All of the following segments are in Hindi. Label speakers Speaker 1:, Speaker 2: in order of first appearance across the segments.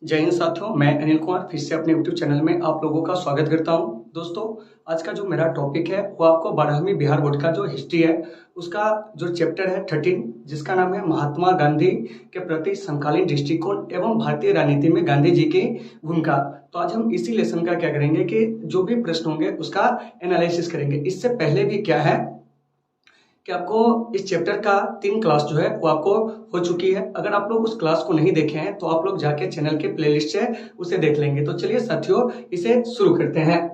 Speaker 1: जय हिंद साथियों, मैं अनिल कुमार फिर से अपने यूट्यूब चैनल में आप लोगों का स्वागत करता हूं। दोस्तों, आज का जो मेरा टॉपिक है वो आपको 12वीं बिहार बोर्ड का जो हिस्ट्री है उसका जो चैप्टर है 13 जिसका नाम है महात्मा गांधी के प्रति समकालीन दृष्टिकोण एवं भारतीय राजनीति में गांधी जी की भूमिका। तो आज हम इसी लेसन का क्या करेंगे कि जो भी प्रश्न होंगे उसका एनालिसिस करेंगे। इससे पहले भी क्या है कि आपको इस चैप्टर का 3 क्लास जो है वो आपको हो चुकी है। अगर आप लोग उस क्लास को नहीं देखे हैं तो आप लोग जाके चैनल के प्लेलिस्ट से उसे देख लेंगे। तो चलिए साथियों, इसे शुरू करते हैं।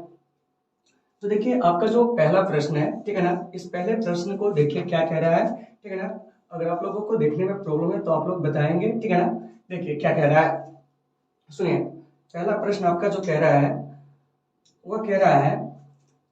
Speaker 1: तो देखिए, आपका जो पहला प्रश्न है, ठीक है ना, इस पहले प्रश्न को देखिए क्या कह रहा है, ठीक है ना। अगर आप लोगों को देखने में प्रॉब्लम है तो आप लोग बताएंगे, ठीक है ना। देखिए क्या कह रहा है, सुनिए। पहला प्रश्न आपका जो कह रहा है वो कह रहा है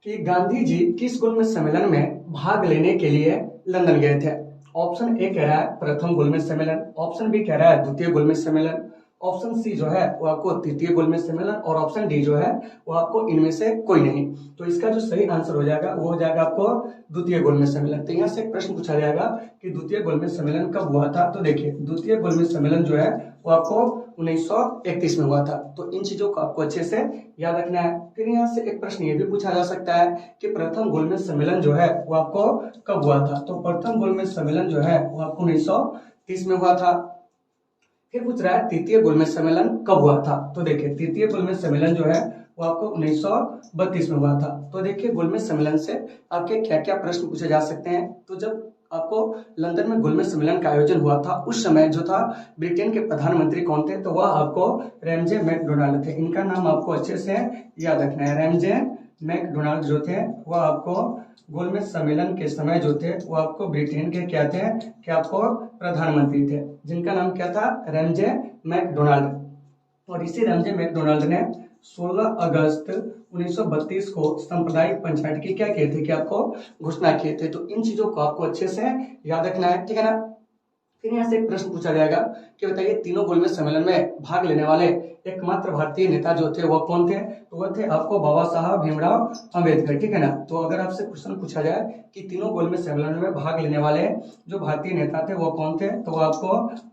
Speaker 1: कि गांधी जी किस गोलमेज सम्मेलन में भाग लेने के लिए लंदन गए थे। ऑप्शन ए कह रहा है प्रथम गोलमेज सम्मेलन, ऑप्शन बी कह रहा है द्वितीय गोलमेज सम्मेलन, ऑप्शन सी जो है वो आपको तृतीय गोलमेज सम्मेलन और ऑप्शन डी जो है वो आपको इनमें से कोई नहीं। तो इसका जो सही आंसर हो जाएगा वो हो जाएगा आपको द्वितीय गोलमेज सम्मेलन। तो यहाँ से प्रश्न पूछा जाएगा कि द्वितीय गोलमेज सम्मेलन कब हुआ था। तो देखिए, द्वितीय गोलमेज सम्मेलन जो है वो आपको 1931 में हुआ था। तो इन चीजों को आपको अच्छे से याद रखना है। फिर यहाँ से एक प्रश्न ये भी पूछा जा सकता है कि प्रथम गोलमेज सम्मेलन जो है वो आपको कब हुआ था। तो प्रथम गोलमेज सम्मेलन जो है वो आपको 1930 में हुआ था। फिर पूछ रहा है तृतीय गोलमेज सम्मेलन कब हुआ था। तो देखिए, तृतीय गोलमेज सम्मेलन जो है वो आपको 1932 में हुआ था। तो देखिए, गोलमेज सम्मेलन से आपके क्या क्या प्रश्न पूछे जा सकते हैं। तो जब आपको लंदन में गोलमेज सम्मेलन का आयोजन हुआ था उस समय जो था ब्रिटेन के प्रधानमंत्री कौन थे। तो वह आपको रैमजे मैकडोनाल्ड थे। इनका नाम आपको अच्छे से याद रखना है। रैमजे मैकडोनाल्ड जो थे वह आपको गोलमेज सम्मेलन के समय जो थे वो आपको ब्रिटेन के क्या थे, कि आपको प्रधानमंत्री थे, जिनका नाम क्या था, रैमजे मैकडोनाल्ड। और इसी रैमजे मैकडोनाल्ड ने 16 अगस्त 1932 को सांप्रदायिक पंचायत की क्या किए थे, कि आपको घोषणा किए थे। तो इन चीजों को आपको अच्छे से याद रखना है, ठीक है ना। फिर यहाँ से एक प्रश्न पूछा जाएगा कि बताइए तीनों गोलमेज सम्मेलन में भाग लेने वाले एकमात्र भारतीय नेता जो थे वो कौन थे। तो वह थे आपको बाबा साहब भीमराव अंबेडकर, ठीक है ना। तो अगर आपसे क्वेश्चन पूछा जाए कि तीनों गोलमेज सम्मेलन में भाग लेने वाले जो भारतीय नेता थे वो कौन थे, तो आपको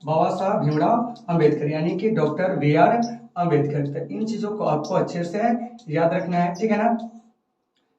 Speaker 1: बाबा साहब भीमराव अंबेडकर यानी कि डॉक्टर BR अंबेडकर थे। इन चीजों को आपको अच्छे से याद रखना है, ठीक है ना।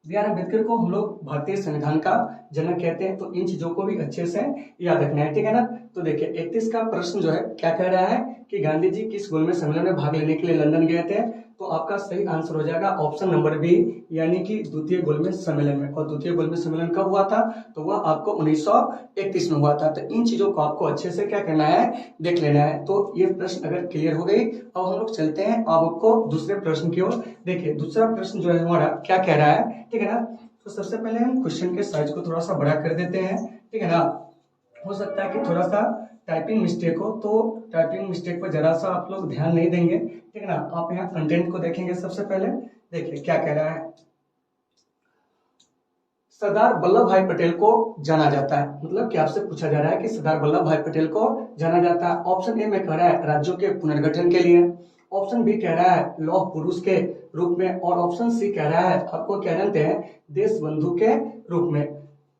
Speaker 1: BR अम्बेडकर को हम लोग भारतीय संविधान का जनक कहते हैं। तो इन चीजों को भी अच्छे से याद रखना है, ठीक है ना। तो देखिए, 31 का प्रश्न जो है क्या कह रहा है कि गांधी जी किस गोलमेज सम्मेलन में भाग लेने के लिए लंदन गए थे। तो आपका सही आंसर हो जाएगा ऑप्शन नंबर बी, यानी कि द्वितीय गोलमेज सम्मेलन में। और द्वितीय गोलमेज सम्मेलन कब हुआ था, तो वह आपको 1931 में हुआ था। तो इन चीजों को आपको अच्छे से क्या करना है, देख लेना है। तो ये प्रश्न अगर क्लियर हो गई, अब हम लोग चलते हैं आपको दूसरे प्रश्न की ओर। देखिए, दूसरा प्रश्न जो है हमारा क्या कह रहा है, ठीक है ना। तो सबसे पहले हम क्वेश्चन के साइज को थोड़ा सा बड़ा कर देते हैं, ठीक है ना। हो सकता है कि थोड़ा सा टाइपिंग मिस्टेक हो, तो टाइपिंग मिस्टेक पर जरा सा आप लोग ध्यान नहीं देंगे, ठीक है ना। आप यहाँ कंटेंट को देखेंगे। सबसे पहले देखिए क्या कह रहा है, सरदार वल्लभ भाई पटेल को जाना जाता है, मतलब कि आपसे पूछा जा रहा है कि सरदार वल्लभ भाई पटेल को जाना जाता है। ऑप्शन ए में कह रहा है राज्यों के पुनर्गठन के लिए, ऑप्शन बी कह रहा है लौह पुरुष के रूप में, और ऑप्शन सी कह रहा है आपको क्या जानते हैं, देश बंधु के रूप में।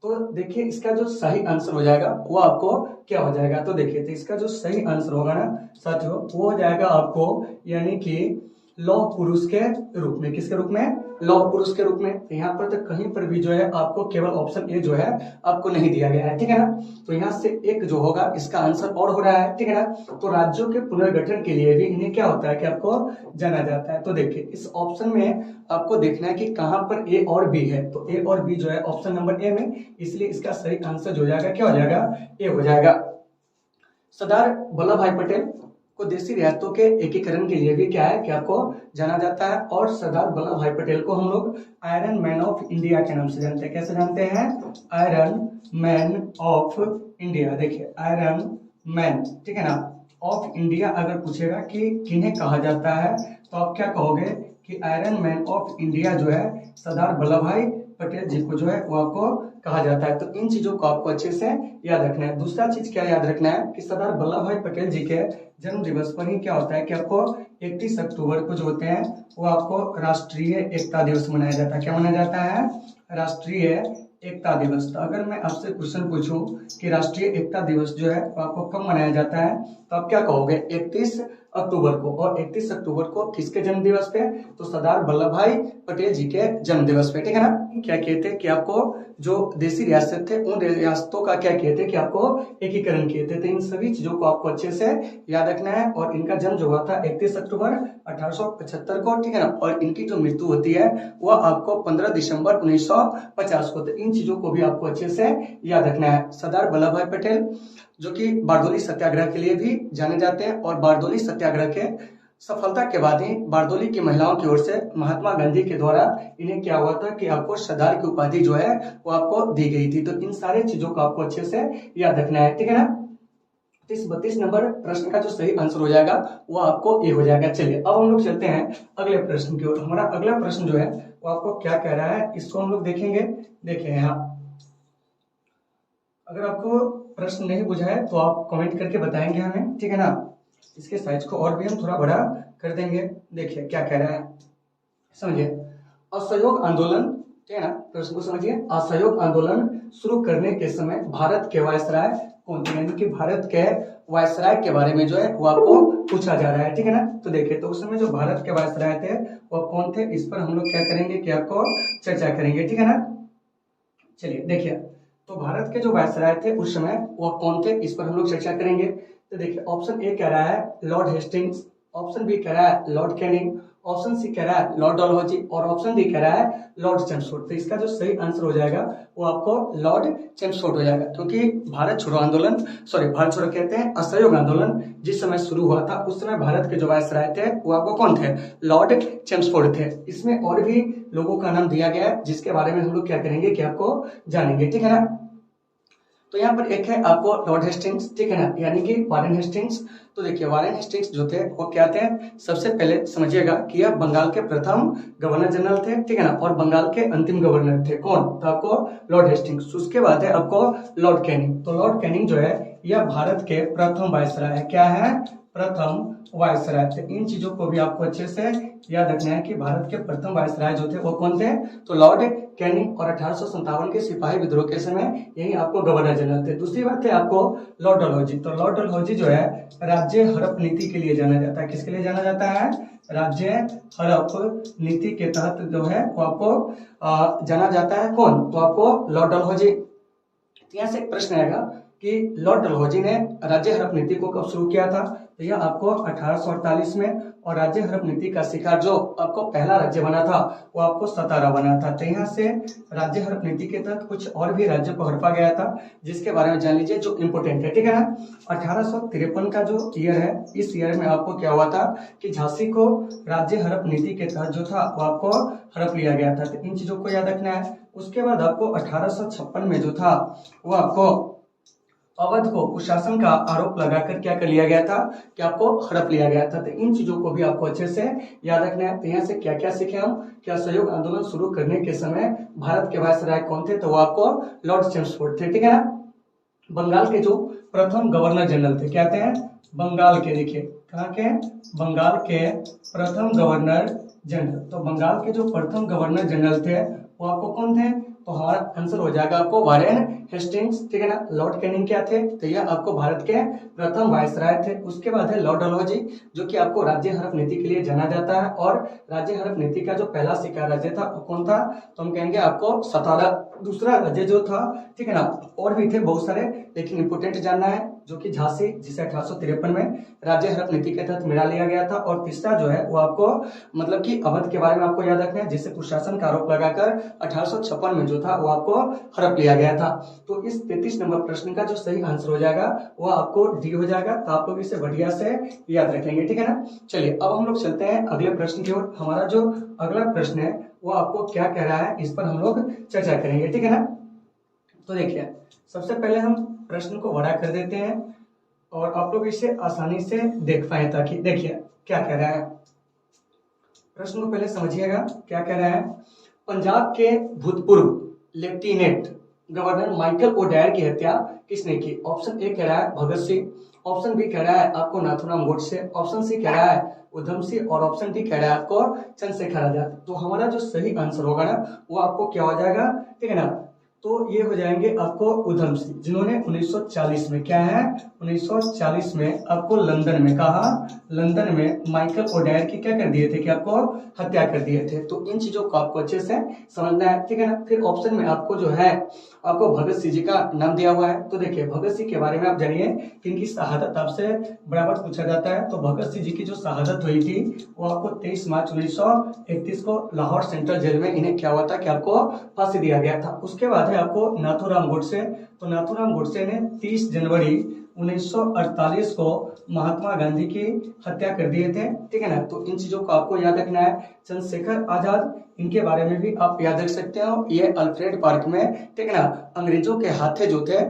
Speaker 1: तो देखिए, इसका जो सही आंसर हो जाएगा वो आपको क्या हो जाएगा। तो देखिए, तो इसका जो सही आंसर होगा ना साथियों, वो हो जाएगा आपको यानी कि लौह पुरुष के रूप में। किसके रूप में, लौह पुरुष के रूप में। यहाँ पर तो कहीं पर भी जो है आपको केवल ऑप्शन ए जो है आपको नहीं दिया गया है, ठीक है ना। तो यहाँ से एक जो होगा इसका आंसर और हो रहा है, ठीक है ना। तो राज्यों के पुनर्गठन के लिए भी इन्हें क्या होता है कि आपको जाना जाता है। तो देखिए, इस ऑप्शन में आपको देखना है कि कहां पर ए और बी है। तो ए और बी जो है ऑप्शन नंबर ए में, इसलिए इसका सही आंसर जो हो जाएगा क्या हो जाएगा, ए हो जाएगा। सरदार वल्लभ भाई पटेल को देशी रियासतों के एकीकरण के लिए भी क्या है कि आपको जाना जाता है। और सरदार वल्लभ भाई पटेल को हम लोग आयरन मैन ऑफ इंडिया के नाम से जानते हैं। कैसे जानते हैं, आयरन मैन ऑफ इंडिया। देखिए, आयरन मैन, ठीक है ना, ऑफ इंडिया अगर पूछेगा कि किन्हें कहा जाता है, तो आप क्या कहोगे कि आयरन मैन ऑफ इंडिया जो है सरदार वल्लभ भाई पटेल जी को जो है वो आपको कहा जाता है। तो इन चीजों को आपको अच्छे से याद रखना है। दूसरा चीज क्या याद रखना है कि सरदार वल्लभ भाई पटेल जी के जन्म दिवस पर ही क्या होता है कि आपको 31 अक्टूबर को जो होते हैं वो आपको राष्ट्रीय एकता दिवस मनाया जाता है। क्या मनाया जाता है, राष्ट्रीय एकता दिवस। तो अगर मैं आपसे क्वेश्चन पूछूं कि राष्ट्रीय एकता दिवस जो है वो आपको कब मनाया जाता है, तो आप क्या कहोगे, 31 अक्टूबर को। और 31 अक्टूबर को किसके जन्म दिवस पे? तो सरदार वल्लभ भाई पटेल जी के जन्म दिवस पे, ठीक है ना। क्या कहते हैं कि आपको जो देसी रियासत थे उन रियासतों का क्या कहते हैं कि आपको एकीकरण किए थे। तो इन सभी चीजों को आपको अच्छे से याद रखना है। और इनका जन्म जो हुआ था 31 अक्टूबर 1875 को, ठीक है ना। और इनकी जो मृत्यु होती है वह आपको 15 दिसंबर 1950 को। तो इन चीजों को भी आपको अच्छे से याद रखना है। सरदार वल्लभ भाई पटेल जो कि बारदोली सत्याग्रह के लिए भी जाने जाते हैं, और बारदोली सत्याग्रह के सफलता के बाद ही बारदोली की महिलाओं की ओर से महात्मा गांधी के द्वारा इन्हें क्या हुआ था कि आपको सरदार की उपाधि जो है वो आपको दी गई थी। तो इन सारे चीजों को आपको अच्छे से याद रखना है, ठीक है ना। 32 नंबर प्रश्न का जो सही आंसर हो जाएगा वो आपको ये हो जाएगा। चलिए अब हम लोग चलते हैं अगले प्रश्न की ओर। हमारा अगला प्रश्न जो है वो आपको क्या कह रहा है, इसको हम लोग देखेंगे। देखिए यहाँ अगर आपको प्रश्न नहीं बुझा है तो आप कमेंट करके बताएंगे हमें, ठीक है ना। इसके साइज को और भी हम थोड़ा बड़ा कर देंगे। देखिए क्या कह रहा है, समझिए। असहयोग आंदोलन, ठीक है ना, प्रश्न को समझिए। असहयोग आंदोलन शुरू करने के समय भारत के वायसराय कौन थे? यानी कि भारत के वायसराय के बारे में जो है वो आपको पूछा जा रहा है, ठीक है ना। तो देखिए तो उस समय जो भारत के वायसराय थे वो कौन थे, इस पर हम लोग क्या करेंगे कि आपको चर्चा करेंगे, ठीक है ना। चलिए देखिए तो भारत के जो वायसराय थे उस समय वो कौन थे, इस पर हम लोग चर्चा करेंगे। तो देखिए ऑप्शन ए कह रहा है लॉर्ड हेस्टिंग्स, ऑप्शन बी कह रहा है लॉर्ड कैनिंग, ऑप्शन सी कह रहा है लॉर्ड डलहौजी, और ऑप्शन डी कह रहा है लॉर्ड चेम्सफोर्ड। तो इसका जो सही आंसर हो जाएगा वो आपको लॉर्ड चेम्सफोर्ड हो जाएगा। क्योंकि भारत छोड़ो आंदोलन, भारत छोड़ो कहते हैं असहयोग आंदोलन जिस समय शुरू हुआ था उस समय भारत के जो वायसराय थे वो आपको कौन थे? लॉर्ड चेम्सफोर्ड थे। इसमें और भी लोगों का नाम दिया गया है जिसके बारे में हम लोग क्या करेंगे कि आपको जानेंगे, ठीक है ना। तो यहाँ पर एक है आपको लॉर्ड हेस्टिंग्स, ठीक है ना, यानी कि वारेन हेस्टिंग्स। तो देखिए वारेन हेस्टिंग्स जो थे वो क्या थे, सबसे पहले समझिएगा कि यह बंगाल के प्रथम गवर्नर जनरल थे, ठीक है ना, और बंगाल के अंतिम गवर्नर थे। कौन? तो आपको लॉर्ड हेस्टिंग्स। उसके बाद है आपको लॉर्ड कैनिंग। तो लॉर्ड कैनिंग जो है यह भारत के प्रथम वायसराय है। क्या है? प्रथम वायसराय। तो इन चीजों को भी आपको अच्छे से याद रखना है कि भारत के प्रथम वायसराय जो थे वो कौन थे? तो लॉर्ड कैनिंग। और 1857 के सिपाही विद्रोह के समय यही आपको गवर्नर जनरल थे। दूसरी बात है आपको लॉर्ड डलहौजी। तो लॉर्ड डलहौजी जो है राज्य हड़प नीति के लिए जाना जाता है। किसके लिए जाना जाता है? राज्य हड़प नीति के तहत जो है वो आपको जाना जाता है। कौन? तो आपको लॉर्ड डलहौजी। यहाँ से एक प्रश्न आएगा कि लॉर्ड डलहौजी ने राज्य हड़प नीति को कब शुरू किया था? तो यह आपको 1848 में। और राज्य हड़प नीति का शिकार जो आपको पहला राज्य बना था वो आपको सतारा बना था। तो यहाँ से राज्य हड़प नीति के तहत कुछ और भी राज्यों को हड़पा गया था जिसके बारे में जान लीजिए जो इम्पोर्टेंट है, ठीक है ना। 1853 का जो ईयर है इस ईयर में आपको क्या हुआ था कि झांसी को राज्य हड़प नीति के तहत जो था वो आपको हड़प लिया गया था। तो इन चीजों को याद रखना है। उसके बाद आपको 1856 में जो था वो आपको अवध को कुशासन का आरोप लगाकर क्या कर लिया गया था कि आपको हड़प लिया गया था। तो इन चीजों को भी आपको अच्छे से याद रखना है। तो यहाँ से क्या क्या सीखे हम, क्या असहयोग आंदोलन शुरू करने के समय भारत के वायसराय कौन थे? तो वो आपको लॉर्ड चेम्सफोर्ड थे, ठीक है ना। बंगाल के जो प्रथम गवर्नर जनरल थे क्या थे? बंगाल के, देखिए कहाँ के? बंगाल के प्रथम गवर्नर जनरल। तो बंगाल के जो प्रथम गवर्नर जनरल थे वो आपको कौन थे? तो हमारा आंसर हो जाएगा आपको वारेन हेस्टिंग्स, ठीक है ना। लॉर्ड कैनिंग क्या थे? तो यह आपको भारत के प्रथम वायसराय थे। उसके बाद है लॉर्ड डलहौजी जो कि आपको राज्य हड़प नीति के लिए जाना जाता है। और राज्य हड़प नीति का जो पहला शिकार राज्य था वो कौन था? तो हम कहेंगे आपको सतारा। दूसरा राज्य जो था, ठीक है ना, और भी थे बहुत सारे लेकिन इंपोर्टेंट जानना है जो कि झांसी जिसे 1853 में राज्य हड़प नीति के तहत मिला लिया गया था। और तीसरा जो है वो आपको मतलब कि अवध के बारे में आपको याद रखना है जिससे कुशासन का आरोप लगाकर 1856 में जो था वो आपको हड़प लिया गया था। तो इस 33 नंबर प्रश्न का जो सही आंसर हो जाएगा वो आपको डी हो जाएगा। तो आप लोग इसे बढ़िया से याद रखेंगे, ठीक है ना। चलिए अब हम लोग चलते हैं अगले प्रश्न की ओर। हमारा जो अगला प्रश्न है वो आपको क्या कह रहा है इस पर हम लोग चर्चा करेंगे, ठीक है ना। तो देखिए सबसे पहले हम प्रश्न को बड़ा कर देते हैं और आप लोग इसे आसानी से देख पाए, ताकि देखिए क्या कह रहा है। प्रश्न को पहले समझिएगा क्या कह रहा है। पंजाब के भूतपूर्व लेफ्टिनेंट गवर्नर माइकल ओडायर की हत्या किसने की? ऑप्शन ए कह रहा है भगत सिंह, ऑप्शन बी कह रहा है आपको नाथूराम गोडसे, ऑप्शन सी कह रहा है उधम सिंह, और ऑप्शन डी कह रहा है आपको चंद्रशेखर आजाद। तो हमारा जो सही आंसर होगा ना वो आपको क्या हो जाएगा, ठीक है ना, तो ये हो जाएंगे आपको उधम सिंह, जिन्होंने 1940 में क्या है 1940 में आपको लंदन में कहा, लंदन में माइकल ओडायर की क्या कर दिए थे कि आपको हत्या कर दिए थे। तो इन चीजों को आपको अच्छे से समझना है, ठीक है ना। फिर ऑप्शन में आपको जो है आपको भगत सिंह जी का नाम दिया हुआ है। तो देखिए भगत सिंह के बारे में आप जानिए कि इनकी शहादत आपसे बराबर पूछा जाता है। तो भगत सिंह जी की जो शहादत हुई थी वो आपको 23 मार्च 1931 को लाहौर सेंट्रल जेल में इन्हें क्या हुआ था कि आपको फांसी दिया गया था। उसके बाद है आपको नाथूराम गोडसे। तो नाथूराम गोडसे ने 30 जनवरी 1948 को महात्मा गांधी की हत्या कर दिए थे, ठीक है ना। तो इन चीजों को आपको याद रखना है। चंद्रशेखर आजाद, इनके बारे में भी आप याद रख सकते हो। ये अल्फ्रेड पार्क में, ठीक है ना, अंग्रेजों के हाथे जो थे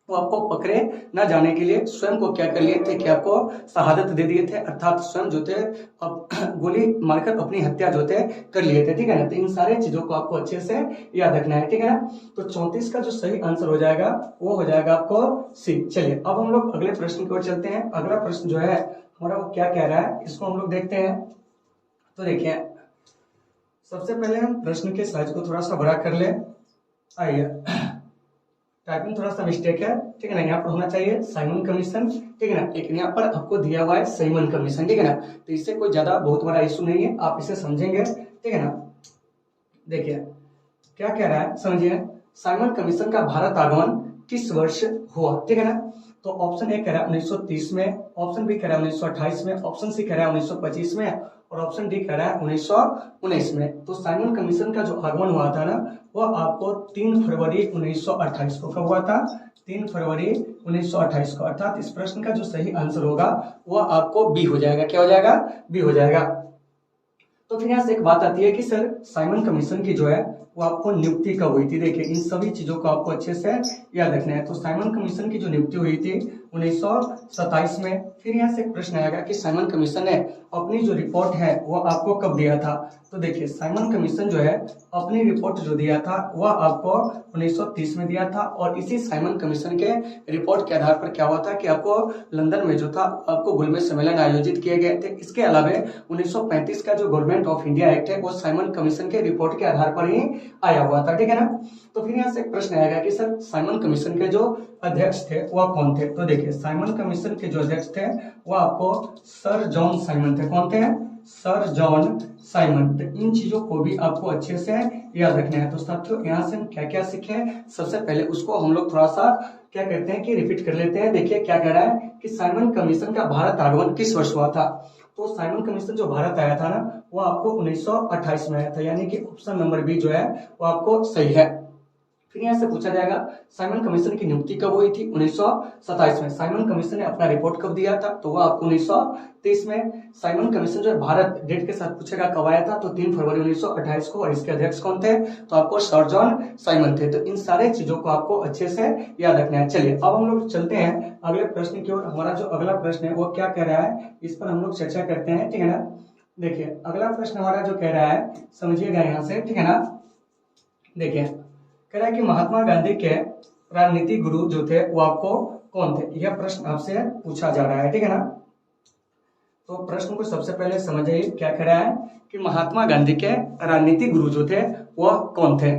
Speaker 1: वो आपको पकड़े न जाने के लिए स्वयं को क्या कर लिए थे कि आपको शहादत दे दिए थे, अर्थात स्वयं जो थे अब गोली मारकर अपनी हत्या जो थे कर लिए थे, ठीक है ना। तो इन सारे चीजों को आपको अच्छे से याद रखना है, ठीक है ना। तो 34 का जो सही आंसर हो जाएगा वो हो जाएगा आपको सी। चलिए अब हम लोग अगले प्रश्न की ओर चलते हैं। अगला प्रश्न जो है हमारा वो क्या कह रहा है, इसको हम लोग देखते हैं। तो देखिए सबसे पहले हम प्रश्न के साइज को थोड़ा सा बड़ा कर ले। आइए, टाइपिंग थोड़ा सा मिस्टेक है, ठीक है ना। यहाँ पर होना चाहिए साइमन कमीशन, ठीक है ना। लेकिन यहाँ पर आपको दिया हुआ है साइमन कमीशन, ठीक है ना। तो इससे कोई ज्यादा बहुत बड़ा इशू नहीं है, आप इसे समझेंगे, ठीक है ना। देखिए क्या कह रहा है समझिए, साइमन कमीशन का भारत आगमन किस वर्ष हुआ, ठीक है ना। तो ऑप्शन ए कह रहा है 1930 में, ऑप्शन बी कह रहा है 1928 में, ऑप्शन सी कह रहा है 1925 में और ऑप्शन डी कह रहा है 1919 में। तो साइमन कमीशन का जो आगमन हुआ था ना वो आपको 3 फरवरी 1928 को कब हुआ था, 3 फरवरी 1928 को। अर्थात इस प्रश्न का जो सही आंसर होगा वह आपको बी हो जाएगा। क्या हो जाएगा, बी हो जाएगा। तो फिर यहाँ से एक बात आती है कि सर साइमन कमीशन की जो है वो आपको नियुक्ति कब हुई थी। देखिए इन सभी चीजों को आपको अच्छे से याद रखना है। तो साइमन कमीशन की जो नियुक्ति हुई थी 1927 में। फिर यहाँ से एक प्रश्न आएगा कि साइमन कमीशन ने अपनी जो रिपोर्ट है वो आपको कब दिया था। तो देखिए साइमन कमीशन जो है अपनी रिपोर्ट जो दिया था वह आपको 1930 में दिया था और इसी साइमन कमीशन के रिपोर्ट के आधार पर क्या हुआ था कि आपको लंदन में जो था आपको गोलमेज सम्मेलन आयोजित किए गए थे। इसके अलावा 1935 का जो गवर्नमेंट ऑफ इंडिया एक्ट है वो साइमन कमीशन के रिपोर्ट के आधार पर ही आया हुआ था, ठीक है ना। तो फिर यहाँ से एक प्रश्न आएगा कि सर साइमन कमीशन के जो अध्यक्ष थे वह कौन थे। तो देखिए साइमन कमीशन के जो अध्यक्ष थे वह आपको सर जॉन साइमन थे। कौन थे, सर जॉन साइमन। तो इन चीजों को भी आपको अच्छे से याद रखना है। तो साथियों यहाँ से हम क्या क्या सीखे, सबसे पहले उसको हम लोग थोड़ा सा क्या करते हैं कि रिपीट कर लेते हैं। देखिए क्या कह रहा है कि साइमन कमीशन का भारत आगमन किस वर्ष हुआ था। तो साइमन कमीशन जो भारत आया था ना वो आपको 1928 में आया था, यानी कि ऑप्शन नंबर बी जो है वो आपको सही है। फिर यहाँ से पूछा जाएगा साइमन कमीशन की नियुक्ति कब हुई थी, 1927 में। साइमन कमीशन ने अपना रिपोर्ट कब दिया था, तो वो आपको 1923 में। साइमन कमीशन जो है भारत डेट के साथ पूछेगा कब आया था, तो 3 फरवरी 1928 को। और इसके अध्यक्ष कौन थे, तो आपको सर जॉन साइमन थे। तो इन सारे चीजों को आपको अच्छे से याद रखना है। चलिए अब हम लोग चलते हैं अगले प्रश्न की ओर। हमारा जो अगला प्रश्न है वो क्या कह रहा है, इस पर हम लोग चर्चा करते हैं, ठीक है ना। देखिए अगला प्रश्न हमारा जो कह रहा है समझिएगा यहाँ से, ठीक है ना। देखिए कह रहा है कि महात्मा गांधी के राजनीतिक गुरु जो थे वो आपको कौन थे। यह प्रश्न आपसे पूछा जा रहा है, ठीक है ना। तो प्रश्न को सबसे पहले समझिए क्या कह रहा है कि महात्मा गांधी के राजनीतिक गुरु जो थे वह कौन थे।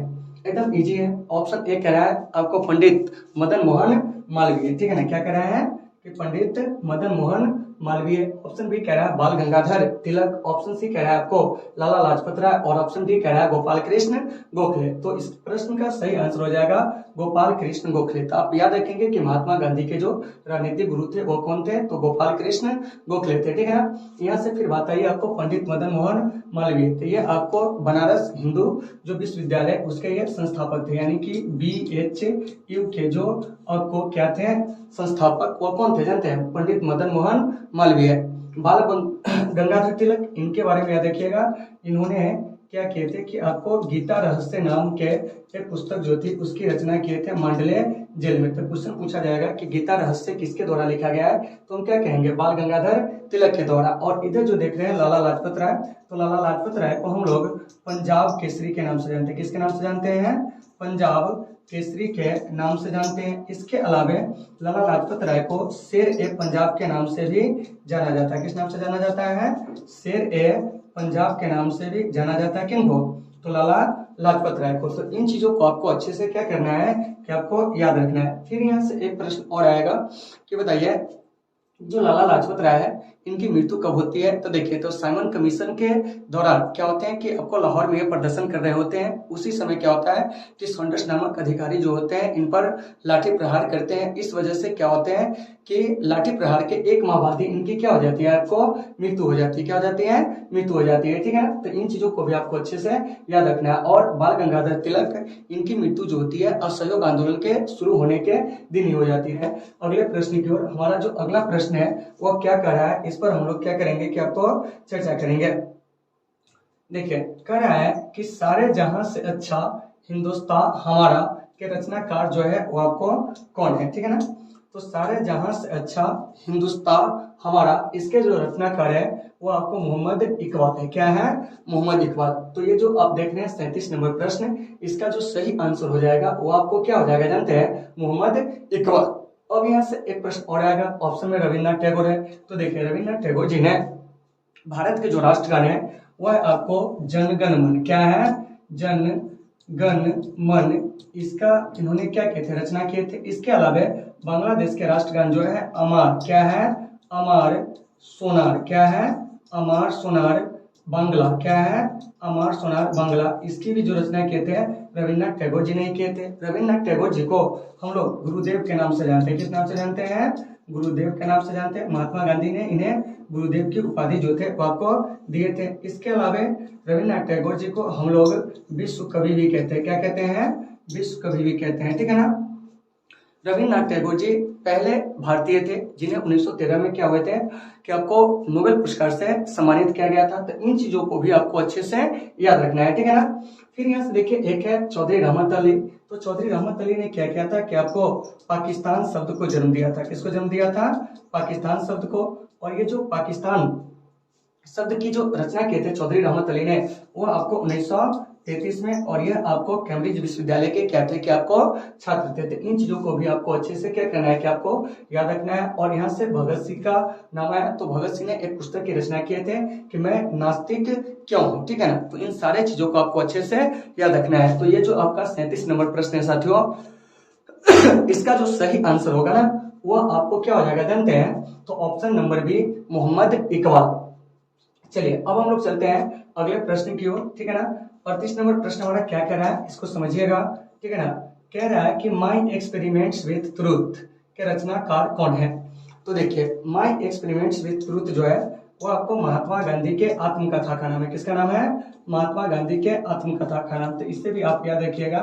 Speaker 1: एकदम इजी है। ऑप्शन ए कह रहा है आपको पंडित मदन मोहन मालवीय, ठीक है ना। क्या कह रहा है कि पंडित मदन मोहन मालवीय। ऑप्शन बी कह रहा है बाल गंगाधर तिलक। ऑप्शन सी कह रहा है आपको लाला लाजपत राय और ऑप्शन डी कह रहा है गोपाल कृष्ण गोखले। तो इस प्रश्न का सही आंसर हो जाएगा गोपाल कृष्ण गोखले। तो आप याद रखेंगे कि महात्मा गांधी के जो राजनीतिक गुरु थे वो कौन थे, तो गोपाल कृष्ण गोखले थे, ठीक है ना। यहाँ से फिर बात आई आपको पंडित मदन मोहन मालवीय। तो ये आपको बनारस हिंदू जो विश्वविद्यालय उसके ये संस्थापक थे, यानी कि BHU के जो आपको क्या थे संस्थापक, वो कौन थे जानते हैं, पंडित मदन मोहन मालवीय। बाल गंगाधर तिलक, इनके बारे में याद रखिएगा। इन्होंने क्या किए थे कि आपको गीता रहस्य नाम के एक पुस्तक जो थी उसकी रचना किए थे मांडले जेल में। तो क्वेश्चन पूछा जाएगा कि गीता रहस्य किसके द्वारा लिखा गया है, तो हम क्या कहेंगे बाल गंगाधर तिलक के द्वारा। और इधर जो देख रहे हैं लाला लाजपत राय, तो लाला लाजपत राय को हम लोग पंजाब केसरी के नाम से जानते हैं। किसके नाम से जानते हैं, पंजाब केसरी के नाम से जानते हैं। इसके अलावे लाला लाजपत राय को शेर ए पंजाब के नाम से भी जाना जाता है। किस नाम से जाना जाता है, शेर ए पंजाब के नाम से भी जाना जाता है। किनको, तो लाला लाजपत राय को। तो इन चीजों को आपको अच्छे से क्या करना है कि आपको याद रखना है। फिर यहाँ से एक प्रश्न और आएगा कि बताइए जो लाला लाजपत राय है इनकी मृत्यु कब होती है। तो देखिए, तो साइमन कमीशन के दौरान क्या होते हैं कि आपको लाहौर में ये प्रदर्शन कर रहे होते हैं, उसी समय क्या होता है कि सॉन्डर्स नामक अधिकारी जो होते हैं इन पर लाठी प्रहार करते हैं। इस वजह से क्या होते हैं कि लाठी प्रहार के 1 माह बाद ही इनकी क्या हो जाती है, आपको मृत्यु हो जाती है। क्या हो जाती है, मृत्यु हो जाती है, ठीक है ना। तो इन चीजों को भी आपको अच्छे से याद रखना है। और बाल गंगाधर तिलक इनकी मृत्यु जो होती है असहयोग आंदोलन के शुरू होने के दिन ही हो जाती है। अगले प्रश्न की ओर हमारा जो अगला प्रश्न है वो क्या कह रहा है, इस पर हम लोग क्या करेंगे कि आपको चर्चा करेंगे। देखिए, कह रहा है कि सारे जहां से अच्छा हिंदुस्तान हमारा के रचनाकार जो है वो आपको कौन है, ठीक है ना। तो सारे जहां से अच्छा हिंदुस्तान हमारा, इसके जो रचनाकार है वो आपको मोहम्मद इकबाल है। क्या है, मोहम्मद इकबाल। तो ये जो आप देख रहे हैं 37 नंबर प्रश्न, इसका जो सही आंसर हो जाएगा वो आपको क्या हो जाएगा जानते हैं, मोहम्मद इकबाल। अब यहाँ से एक प्रश्न और आएगा, ऑप्शन में रविन्द्रनाथ टैगोर है। तो देखिए, रविन्द्रनाथ टैगोर जी ने भारत के जो राष्ट्रगान है वह है आपको जन गण मन। क्या है, जन गण मन। इसका इन्होंने क्या किए थे, रचना किए थे। इसके अलावा बांग्लादेश के राष्ट्रगान जो है अमार, क्या है, अमार सोनार। क्या है, अमार सोनार बांग्ला। क्या है, अमार सोनार बांग्ला। इसकी भी जो रचना किए थे रविन्द्रनाथ टैगोर जी ने किए थे। रविन्द्रनाथ टैगोर जी को हम लोग गुरुदेव के नाम से जानते हैं। किस नाम से जानते हैं, गुरुदेव के नाम से जानते हैं। महात्मा गांधी ने इन्हें गुरुदेव की उपाधि जो थे वो आपको दिए थे। इसके अलावा रविन्द्रनाथ टैगोर जी को हम लोग विश्व कवि भी कहते हैं। क्या कहते हैं, विश्व कवि भी कहते हैं, ठीक है ना। रविन्द्रनाथ टैगोर जी पहले भारतीय थे जिन्हें 1913 में क्या हुए थे कि आपको नोबेल पुरस्कार से सम्मानित किया गया था। तो इन चीजों को भी आपको अच्छे से याद रखना है, ठीक है ना। फिर यहाँ से देखिए, एक है चौधरी रहमत अली। तो चौधरी रहमत अली ने क्या किया था कि आपको पाकिस्तान शब्द को जन्म दिया था। किसको जन्म दिया था, पाकिस्तान शब्द को। और ये जो पाकिस्तान शब्द की जो रचना किए थे चौधरी रहमत अली ने, वो आपको 1933 में, और यह आपको कैम्ब्रिज विश्वविद्यालय के क्या थे कि आपको छात्र थे। इन चीजों को भी आपको अच्छे से क्या करना है कि आपको याद रखना है। और यहाँ से भगत सिंह का नाम आया। तो भगत सिंह ने एक पुस्तक की रचना किए थे कि मैं नास्तिक क्यों हूँ, ठीक है ना। तो इन सारे चीजों को आपको अच्छे से याद रखना है। तो ये जो आपका 37 नंबर प्रश्न है साथियों, इसका जो सही आंसर होगा ना वो आपको क्या हो जाएगा जानते हैं, तो option number B, Mohammad Iqbal. चलिए, अब हम लोग चलते हैं अगले प्रश्न की ओर, ठीक है ना। 35 नंबर प्रश्न हमारा क्या कह रहा है, इसको समझिएगा, ठीक है ना। कह रहा है कि माई एक्सपेरिमेंट्स विथ ट्रूथ के रचनाकार कौन है। तो देखिए, माई एक्सपेरिमेंट्स विथ ट्रूथ जो है वो आपको महात्मा गांधी के आत्मकथा का नाम है। किसका नाम है, महात्मा गांधी के आत्मकथा का नाम। तो इससे भी आप याद रखिएगा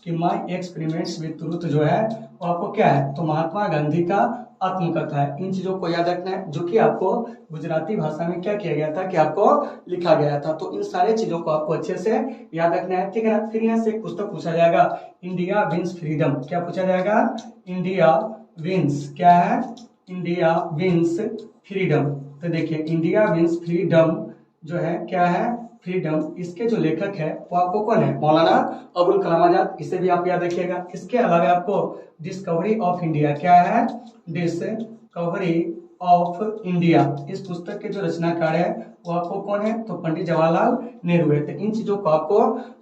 Speaker 1: कि माई एक्सपेरिमेंट्स विथ ट्रूथ जो है वो आपको क्या है, तो महात्मा गांधी का आत्मकथा है। इन चीजों को याद रखना है, जो कि आपको गुजराती भाषा में क्या किया गया था कि आपको लिखा गया था। तो इन सारे चीजों को आपको अच्छे से याद रखना है, ठीक है ना। फिर यहाँ से एक पुस्तक पूछा जाएगा, इंडिया विंस फ्रीडम। क्या पूछा जाएगा, इंडिया विंस। क्या है, इंडिया विंस फ्रीडम। तो देखिए, इंडिया विंस फ्रीडम जो है क्या है, फ्रीडम। इसके जो लेखक है वो आपको कौन है, मौलाना अबुल कलाम आजाद। इसे भी आप याद रखिएगा। इसके अलावा आपको डिस्कवरी ऑफ इंडिया, क्या है, डिस्कवरी ऑफ इंडिया, इस पुस्तक के जो रचनाकार है वो आपको कौन है, तो पंडित जवाहरलाल नेहरू है। तो इन चीजों को आपको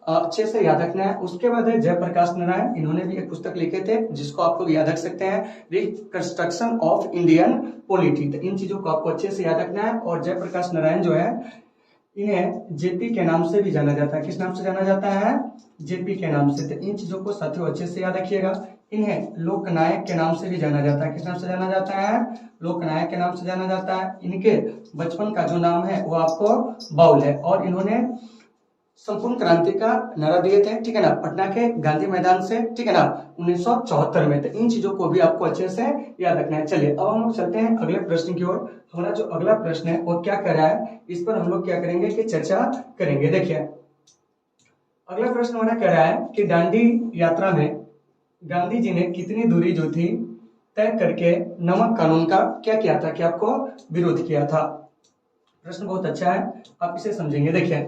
Speaker 1: अच्छे से याद रखना है। उसके बाद है जयप्रकाश नारायण। इन्होंने भी एक पुस्तक लिखे थे जिसको आप लोग याद रख सकते हैं, रिकंस्ट्रक्शन ऑफ इंडियन पॉलिटी। तो इन चीजों को आपको अच्छे से याद रखना है। और जयप्रकाश नारायण जो है इन्हें जेपी के नाम से भी जाना जाता है। किस नाम से जाना जाता है, जेपी के नाम से। तो इन चीजों को साथियों अच्छे से याद रखिएगा। इन्हें लोकनायक के नाम से भी जाना जाता है। किस नाम से जाना जाता है, लोकनायक के नाम से जाना जाता है। इनके बचपन का जो नाम है वो आपको बाउल है। और इन्होंने संपूर्ण क्रांति का नारा दिए थे, ठीक है ना, पटना के गांधी मैदान से, ठीक है ना, 1974 में। तो इन चीजों को भी आपको अच्छे से याद रखना है। चलिए, अब हम लोग चलते हैं अगले प्रश्न की ओर। हमारा जो अगला प्रश्न है वो क्या कर रहा है, इस पर हम लोग क्या करेंगे कि चर्चा करेंगे। देखिए, अगला प्रश्न हमारा कह रहा है कि दांडी यात्रा में गांधी जी ने कितनी दूरी जो थी तय करके नमक कानून का क्या किया था कि आपको विरोध किया था। प्रश्न बहुत अच्छा है, आप इसे समझेंगे। देखिए,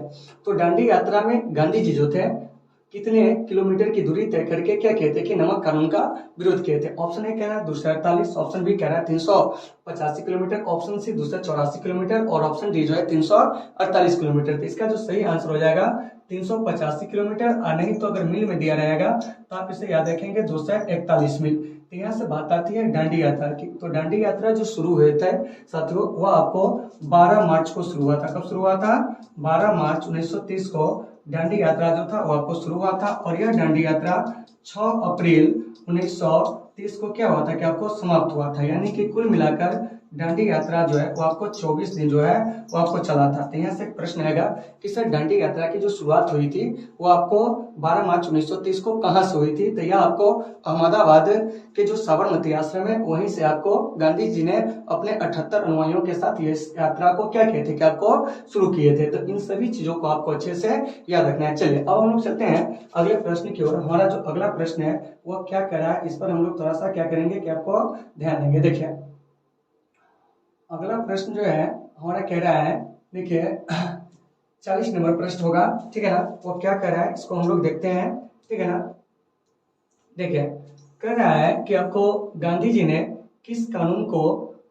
Speaker 1: तो दांडी यात्रा में गांधी जी जो थे कितने किलोमीटर की दूरी तय करके क्या कहते हैं कि नमक कानून का विरोध किए थे। ऑप्शन ए कह रहा है 248, ऑप्शन बी कह रहा है 385 किलोमीटर, ऑप्शन सी 284 किलोमीटर और ऑप्शन डी जो है 348 किलोमीटर। तो इसका जो सही आंसर हो जाएगा 385 किलोमीटर, और नहीं तो अगर मील में दिया रहेगा तो आप इसे याद रखेंगे 241 मील। तो यहाँ से बात आती है डांडी यात्रा की। तो डांडी यात्रा जो शुरू हुए थे साथियों, वह आपको 12 मार्च को शुरू हुआ था। कब शुरू हुआ था? 12 मार्च 1930 को डांडी यात्रा जो था वो आपको शुरू हुआ था, और यह डांडी यात्रा 6 अप्रैल 1930 को क्या हुआ था कि आपको समाप्त हुआ था। यानी कि कुल मिलाकर डांडी यात्रा जो है वो आपको 24 दिन जो है वो आपको चला था। तो यहाँ से एक प्रश्न आएगा कि सर डांडी यात्रा की जो शुरुआत हुई थी वो आपको 12 मार्च 1930 को कहाँ से हुई थी? तो यह आपको अहमदाबाद के जो साबरमती आश्रम है वहीं से आपको गांधी जी ने अपने 78 अनुयायियों के साथ ये यात्रा को क्या किए थे कि आपको शुरू किए थे। तो इन सभी चीजों को आपको अच्छे से याद रखना है। चलिए अब हम लोग चलते हैं अगले प्रश्न की ओर। हमारा जो अगला प्रश्न है वो क्या कर रहा है, इस पर हम लोग थोड़ा सा क्या करेंगे कि आपको ध्यान देंगे। देखिए अगला प्रश्न जो है हमारा कह रहा है, देखिए 40 नंबर प्रश्न होगा, ठीक है ना। वो क्या कह रहा है इसको हम लोग देखते हैं, ठीक है ना। देखिए कह रहा है कि आपको गांधी जी ने किस कानून को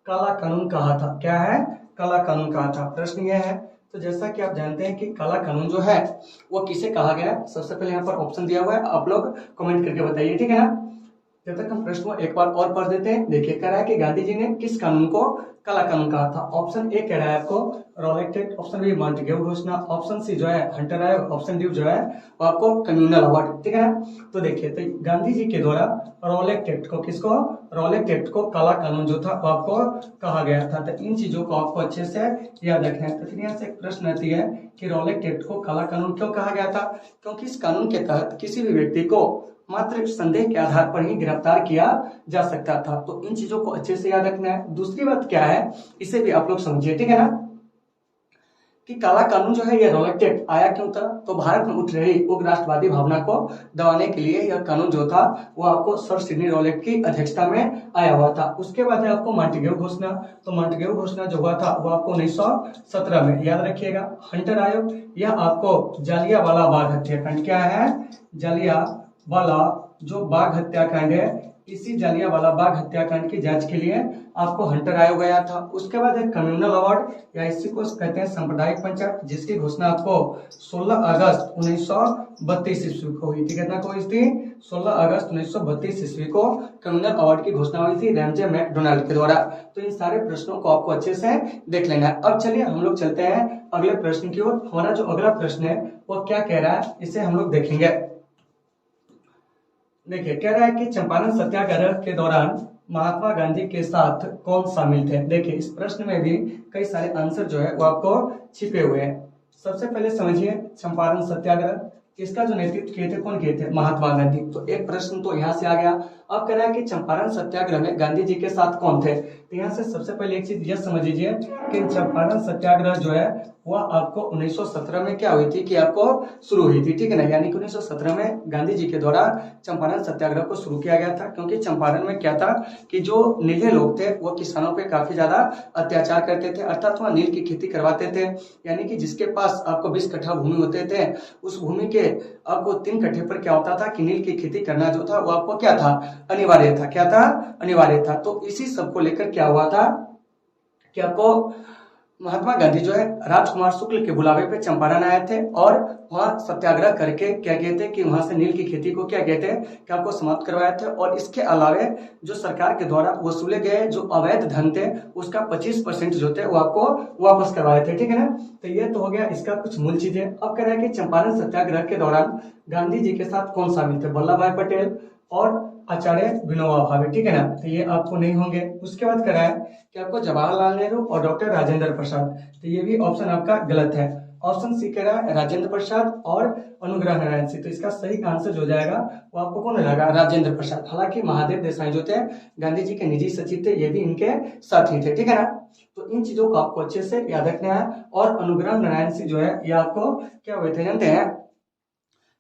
Speaker 1: काला कानून कहा था? क्या है? काला कानून कहा था। प्रश्न यह है, तो जैसा कि आप जानते हैं कि काला कानून जो है वो किसे कहा गया, सबसे पहले यहाँ पर ऑप्शन दिया हुआ है, आप लोग कमेंट करके बताइए, ठीक है ना। जब तक हम प्रश्न को एक बार और पढ़ देते हैं। देखिए कह रहा है कि गांधी जी ने किस कानून को काला कानून कहा था। ऑप्शन ए कह रहा है आपको Rowlatt act, option B Montagu घोषणा, ऑप्शन सी जो है हंटर आयोग, ऑप्शन डी जो है वो आपको कम्युनल अवार्ड, ठीक है ना। तो देखिए तो गांधी जी के द्वारा रॉलेट एक्ट को, किसको? रॉलेट एक्ट को काला कानून जो था वो आपको कहा गया था। तो इन चीजों को आपको अच्छे से याद रखना है। तो फिर यहाँ से एक प्रश्न आती है कि रॉलेट एक्ट को काला कानून क्यों कहा गया था? क्योंकि इस कानून के तहत किसी भी व्यक्ति को मात्र संदेह के आधार पर ही गिरफ्तार किया जा सकता था। तो इन चीजों को अच्छे से याद रखना है। दूसरी बात क्या है इसे भी आप लोग समझिए, ठीक है ना, कि काला कानून जो है यह रॉलेट एक्ट आया क्यों था? तो भारत में उठ रही उग्र राष्ट्रवादी भावना को दबाने के लिए यह कानून जो था वो आपको सर सिडनी रॉलेट की अध्यक्षता में आया हुआ था। उसके बाद है आपको मॉन्टेग्यू घोषणा। तो मॉन्टेग्यू घोषणा जो हुआ था वो आपको 1917 में, याद रखिएगा। हंटर आयोग, यह आपको जालियांवाला बाग हत्याकांड, क्या है? जालियांवाला जो बाग हत्याकांड है, इसी जालियांवाला बाग हत्याकांड की जांच के लिए आपको हंटर आयोग गया था। उसके बाद है कम्युनल अवार्ड, या इसी को कहते हैं सांप्रदायिक पंचायत, जिसकी घोषणा आपको 16 अगस्त 1932 ईस्वी को हुई थी। कितना को हुई थी? 16 अगस्त 1932 ईस्वी को कम्युनल अवार्ड की घोषणा हुई थी रैमजे मैकडोनाल्ड के द्वारा। तो इन सारे प्रश्नों को आपको अच्छे से देख लेना है। अब चलिए हम लोग चलते हैं अगले प्रश्न की ओर। हमारा जो अगला प्रश्न है वो क्या कह रहा है इसे हम लोग देखेंगे। देखिए कह रहा है कि चंपारण सत्याग्रह के दौरान महात्मा गांधी के साथ कौन शामिल थे? देखिए इस प्रश्न में भी कई सारे आंसर जो है वो आपको छिपे हुए हैं। सबसे पहले समझिए चंपारण सत्याग्रह, इसका जो नेतृत्व किए थे कौन किए थे? महात्मा गांधी। तो एक प्रश्न तो यहाँ से आ गया। अब कह रहा है कि चंपारण सत्याग्रह में गांधी जी के साथ कौन थे? तो यहाँ से सबसे पहले एक चीज यह समझ लीजिए कि चंपारण सत्याग्रह जो है वह आपको 1917 में क्या हुई थी कि आपको शुरू हुई थी, ठीक है ना। यानी कि 1917 में गांधी जी के द्वारा चंपारण सत्याग्रह को शुरू किया गया था। क्योंकि चंपारण में क्या था कि जो नीले लोग थे वो किसानों पे काफी ज्यादा अत्याचार करते थे, अर्थात वह नील की खेती करवाते थे। यानी कि जिसके पास आपको 20 कट्ठा भूमि होते थे, उस भूमि के आपको 3 कट्ठे पर क्या होता था कि नील की खेती करना जो था वो आपको क्या था? अनिवार्य था। क्या था? अनिवार्य था। तो इसी सब को लेकर क्या हुआ था कि आपको महात्मा गांधी जो है राजकुमार शुक्ल के बुलावे पे चंपारण आए थे, और वहां सत्याग्रह करके क्या कहते हैं कि वहां से नील की खेती को क्या कहते हैं कि आपको समाप्त करवाए थे। और इसके अलावे जो सरकार के द्वारा वसूले गए जो अवैध धन थे उसका 25% जो थे वो आपको वापस करवाए थे, ठीक है ना। तो ये तो हो गया इसका कुछ मूल चीजें। अब कह रहा है कि चंपारण सत्याग्रह के दौरान गांधी जी के साथ कौन शामिल थे? वल्लभ भाई पटेल और आचार्य विनोबा भावे, ठीक है ना। तो ये आपको नहीं होंगे। उसके बाद कह रहा है कि आपको जवाहरलाल नेहरू और डॉक्टर राजेंद्र प्रसाद। तो ये भी ऑप्शन आपका गलत है। ऑप्शन सी कह रहा है राजेंद्र प्रसाद और अनुग्रह नारायण सिंह। तो इसका सही आंसर जो जाएगा वो आपको कौन रहेगा? राजेंद्र प्रसाद। हालांकि महादेव देसाई जो थे गांधी जी के निजी सचिव थे, ये भी इनके साथी थे, ठीक है ना। तो इन चीजों को आपको अच्छे से याद रखना है। और अनुग्रह नारायण सिंह जो है ये आपको क्या हुए थे जानते हैं?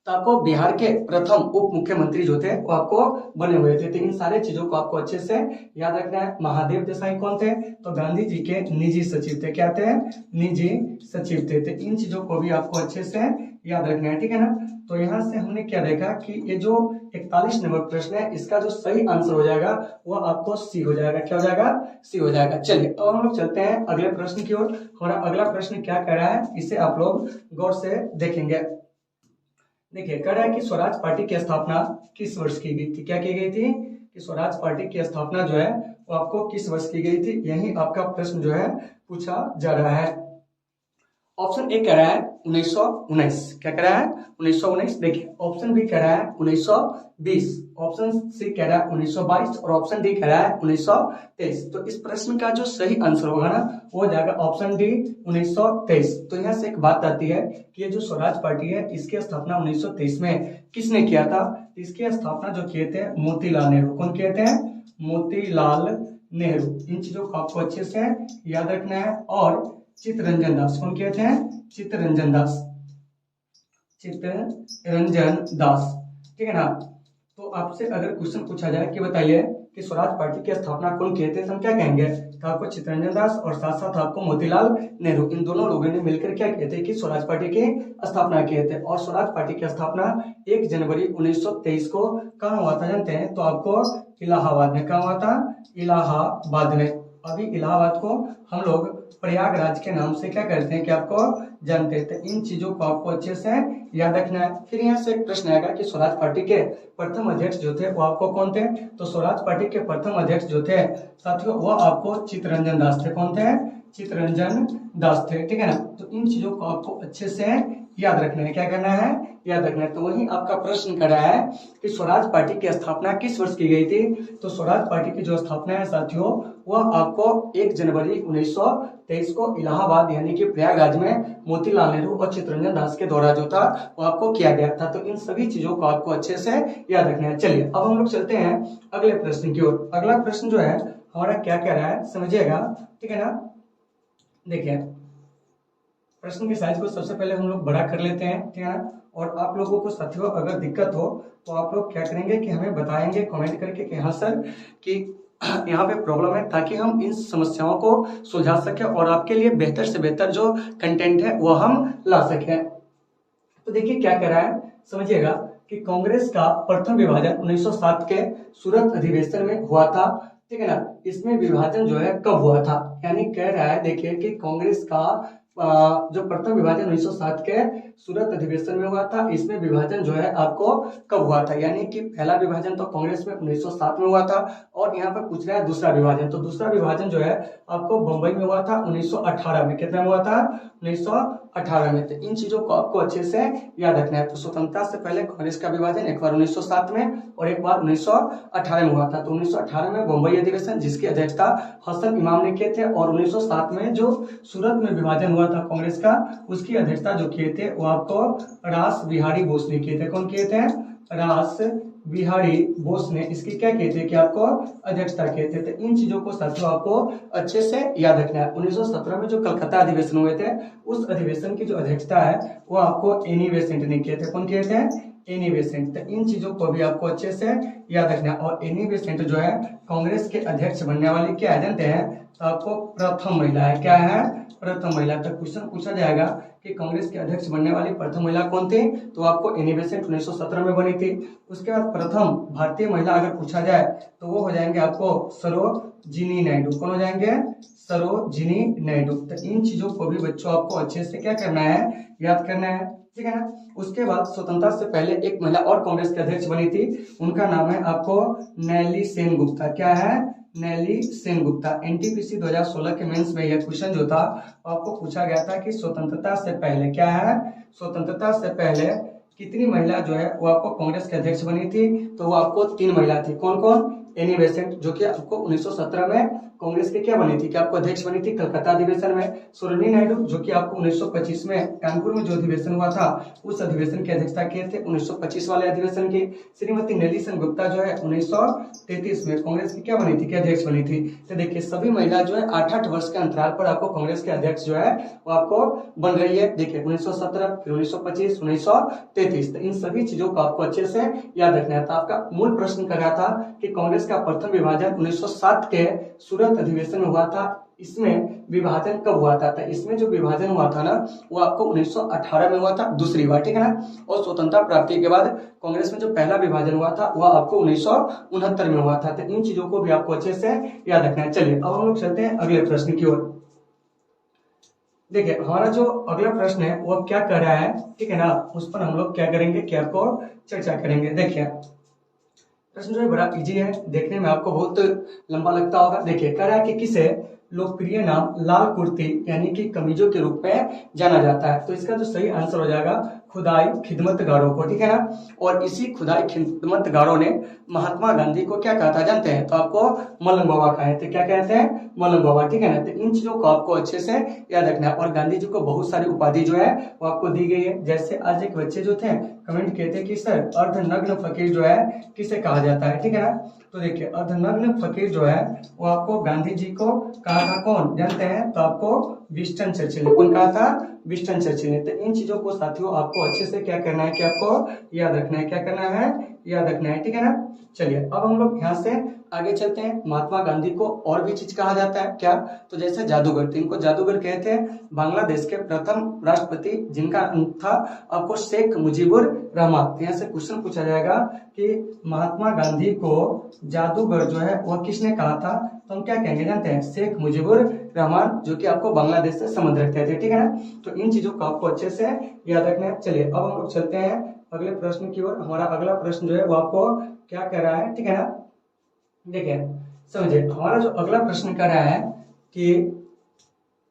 Speaker 1: तो आपको बिहार के प्रथम उप मुख्यमंत्री जो थे वो आपको बने हुए थे। तो इन सारे चीजों को आपको अच्छे से याद रखना है। महादेव देसाई कौन थे? तो गांधी जी के निजी सचिव थे। क्या थे? निजी सचिव थे। तो इन चीजों को भी आपको अच्छे से याद रखना है, ठीक है ना। तो यहाँ से हमने क्या देखा कि ये जो 41 नंबर प्रश्न है इसका जो सही आंसर हो जाएगा वो आपको सी हो जाएगा। क्या हो जाएगा? सी हो जाएगा। चलिए अब हम लोग चलते हैं अगले प्रश्न की ओर। हमारा अगला प्रश्न क्या कह रहा है इसे आप लोग गौर से देखेंगे। देखिए कह रहा है कि स्वराज पार्टी की स्थापना किस वर्ष की गई थी? क्या की गई थी? कि स्वराज पार्टी की स्थापना जो है वो आपको किस वर्ष की गई थी, यही आपका प्रश्न जो है पूछा जा रहा है। ऑप्शन ए कह रहा है 1919। क्या कह रहा है? 1919। देखिए ऑप्शन बी कह रहा है 1920, ऑप्शन सी कह रहा है 1922 और ऑप्शन डी कह रहा है 1923। तो इस प्रश्न का जो सही आंसर होगा ना वो हो जाएगा ऑप्शन डी 1923। तो यहाँ से एक बात आती है कि ये जो स्वराज पार्टी है इसकी स्थापना 1923 में किसने किया था? इसकी स्थापना जो किए थे मोतीलाल नेहरू। कौन किए थे? मोतीलाल नेहरू। इन चीजों को आपको अच्छे से याद रखना है। और चित्तरंजन दास। कौन किए थे? चित्तरंजन दास। चित्तरंजन दास, ठीक है ना। तो आपसे अगर क्वेश्चन पूछा जाए कि बताइए कि स्वराज पार्टी की स्थापना कौन किए थे तो हम क्या कहेंगे? तो आपको चित्तरंजन दास और साथ साथ आपको मोतीलाल नेहरू, इन दोनों लोगों ने मिलकर क्या किए थे कि स्वराज पार्टी की स्थापना किए थे। और स्वराज पार्टी की स्थापना 1 जनवरी 1923 को कहाँ हुआ था जानते हैं? तो आपको इलाहाबाद में। कहाँ हुआ था? इलाहाबाद में। अभी इलाहाबाद को हम लोग प्रयागराज के नाम से क्या करते हैं कि आपको जानते हैं। तो इन चीजों को आपको अच्छे से याद रखना है। फिर यहाँ से एक प्रश्न आएगा कि स्वराज पार्टी के प्रथम अध्यक्ष जो थे वो आपको कौन थे? तो स्वराज पार्टी के प्रथम अध्यक्ष जो थे साथियों वो आपको चित्तरंजन दास थे। कौन थे? चित्तरंजन दास थे, ठीक है ना। तो इन चीजों को आपको अच्छे से याद रखना है। क्या करना है? याद रखना है। तो वही आपका प्रश्न कर रहा है कि स्वराज पार्टी की स्थापना किस वर्ष की गई थी? तो स्वराज पार्टी की जो स्थापना है साथियों वह आपको 1 जनवरी 1923 को इलाहाबाद यानी कि प्रयागराज में मोतीलाल नेहरू और चित्तरंजन दास के द्वारा जो था वो आपको किया गया था। तो इन सभी चीजों को आपको अच्छे से याद रखना है। चलिए अब हम लोग चलते हैं अगले प्रश्न की ओर। अगला प्रश्न जो है हमारा क्या कह रहा है समझिएगा, ठीक है ना। देखिए प्रश्न के साइज को सबसे पहले हम लोग बड़ा कर लेते हैं, ठीक है ना। और आप लोगों को साथियों अगर दिक्कत हो तो आप लोग क्या करेंगे कि हमें बताएंगे कमेंट करके कि हाँ सर कि यहाँ पे प्रॉब्लम है, ताकि हम इन समस्याओं को सुलझा सके और आपके लिए बेहतर से बेहतर जो कंटेंट है वो हम ला सकें। तो देखिए क्या कह रहा है समझिएगा कि कांग्रेस का प्रथम विभाजन 1907 के सूरत अधिवेशन में हुआ था, ठीक है ना। इसमें विभाजन जो है कब हुआ था? यानी कह रहा है देखिए कि कांग्रेस का जो प्रथम विभाजन 1907 के सूरत अधिवेशन में हुआ था, इसमें विभाजन जो है आपको कब हुआ था? यानी कि पहला विभाजन तो कांग्रेस में 1907 में हुआ था और यहाँ पे पूछ रहा है दूसरा विभाजन। तो दूसरा विभाजन जो है आपको बंबई में हुआ था 1918 में। कितना में हुआ था? 1918 में। तो इन चीजों को आपको अच्छे से याद रखना है। तो स्वतंत्रता से पहले कांग्रेस का विभाजन एक बार 1907 में और एक बार 1918 में हुआ था। तो 1918 में बंबई अधिवेशन जिसकी अध्यक्षता हसन इमाम ने किए थे और 1907 में जो सूरत में विभाजन हुआ था कांग्रेस का उसकी अध्यक्षता जो किए थे वो आपको रास बिहारी बोस ने किए थे। कौन किए थे? रास बिहारी बोस ने इसकी क्या किए थे कि आपको अध्यक्षता किए थे। तो इन चीजों को साथियों आपको अच्छे से याद रखना है। 1917 में जो कलकत्ता अधिवेशन हुए थे उस अधिवेशन की जो अध्यक्षता है वो आपको एनी बेसेंट ने किए थे। कौन किए थे? Annie Besant. तो इन चीजों को भी आपको अच्छे से याद रखना है। और एनी बेसेंट जो है कांग्रेस के अध्यक्ष बनने वाली क्या है जानते हैं? तो आपको प्रथम महिला है। क्या है? प्रथम महिला। तो क्वेश्चन पूछा जाएगा कि कांग्रेस के अध्यक्ष बनने वाली प्रथम महिला कौन थी? तो आपको एनी बेसेंट 1917 में बनी थी। उसके बाद प्रथम भारतीय महिला अगर पूछा जाए तो वो हो जाएंगे आपको सरोजिनी नायडू। कौन हो जाएंगे? सरोजिनी नायडू। तो इन चीजों को भी बच्चों आपको अच्छे से क्या करना है? याद करना है, ठीक है ना। उसके बाद स्वतंत्रता से पहले एक महिला और कांग्रेस के अध्यक्ष बनी थी, उनका नाम है आपको नैली सेन गुप्ता। क्या है? नैली सेन गुप्ता। एनटीपीसी 2016 के मेंस में यह क्वेश्चन जो था आपको पूछा गया था कि स्वतंत्रता से पहले क्या है? स्वतंत्रता से पहले कितनी महिला जो है वो आपको कांग्रेस के अध्यक्ष बनी थी? तो वो आपको 3 महिला थी। कौन कौन? एनी बेसेंट, जो कि आपको 1917 में कांग्रेस के क्या बनी थी, क्या आपको अध्यक्ष बनी थी कलकत्ता अधिवेशन में। सरोजिनी नायडू, जो कि आपको 1925 में कानपुर में जो अधिवेशन हुआ था उस अधिवेशन की अध्यक्षता किए थे, 1925 वाले अधिवेशन की। श्रीमती नेली सेनगुप्ता जो है 1933 में कांग्रेस की क्या बनी थी, क्या अध्यक्ष बनी थी। तो देखिए सभी महिला जो है 8-8 वर्ष के अंतराल पर आपको कांग्रेस के अध्यक्ष जो है वो आपको बन रही है। देखिए 1917, फिर 1925, 1933, तो इन सभी चीजों को आपको अच्छे से याद रखना था। आपका मूल प्रश्न कर रहा था कि कांग्रेस का प्रथम विभाजन 1907 के सूरत अधिवेशन में हुआ था, इसमें विभाजन कब हुआ था। तो इसमें जो विभाजन हुआ था ना वो आपको 1918 में हुआ था, दूसरी बार, ठीक है ना। और स्वतंत्रता प्राप्ति के बाद कांग्रेस में जो पहला विभाजन हुआ था वह आपको 1969 में हुआ था। तो इन चीजों को भी आपको अच्छे से याद रखना है। चलिए अब हम लोग चलते हैं अगले प्रश्न की ओर। देखिए हमारा जो अगला प्रश्न है वो क्या कर रहा है, ठीक है ना, उस पर हम लोग क्या करेंगे, क्या आपको चर्चा करेंगे। देखिए प्रश्न जो है बड़ा इजी है, देखने में आपको बहुत लंबा लगता होगा। देखिए कह रहा है कि किसे लोकप्रिय नाम लाल कुर्ती यानी कि कमीजों के रूप में जाना जाता है। तो इसका जो सही आंसर हो जाएगा खुदाई खिदमतगारों को, ठीक है ना। और इसी खुदाई खिदमतगारों ने महात्मा गांधी को क्या कहा था जानते हैं, तो आपको मलंग बाबा कहे थे। क्या कहते हैं, मलंग बाबा, ठीक है ना। तो इन चीजों को आपको अच्छे से याद रखना है। और गांधी जी को बहुत सारी उपाधि जो है वो आपको दी गई है। जैसे आज एक बच्चे जो थे कमेंट किए थे कि सर अर्धनग्न फकीर जो है किसे कहा जाता है, ठीक है ना। तो देखिए अर्धनग्न फकीर जो है वो आपको गांधी जी को कहा था, कौन जानते हैं, तो आपको विंस्टन चर्चिल ने। कौन कहा था, विंस्टन चर्चिल ने। तो इन चीजों को साथियों आपको अच्छे से क्या करना है, कि आपको याद रखना है। क्या करना है, याद रखना है, ठीक है ना। चलिए अब हम लोग यहाँ से आगे चलते हैं। महात्मा गांधी को और भी चीज कहा जाता है क्या, तो जैसे जादूगर, तो इनको जादूगर कहते हैं। बांग्लादेश के प्रथम राष्ट्रपति जिनका नाम था आपको शेख मुजीबुर रहमान। यहाँ से क्वेश्चन पूछा जाएगा कि महात्मा गांधी को जादूगर जो है वह किसने कहा था, तो हम क्या कहेंगे जानते हैं, शेख मुजीबुर रहमान, जो कि आपको बांग्लादेश से संबंध रखते थे, ठीक है ना। तो इन चीजों को आपको अच्छे से याद रखना है। चलिए अब हम लोग चलते हैं अगले प्रश्न की ओर। हमारा अगला प्रश्न जो है वो आपको क्या कह रहा है, ठीक है ना। देखिए समझिए हमारा जो अगला प्रश्न कर रहा है कि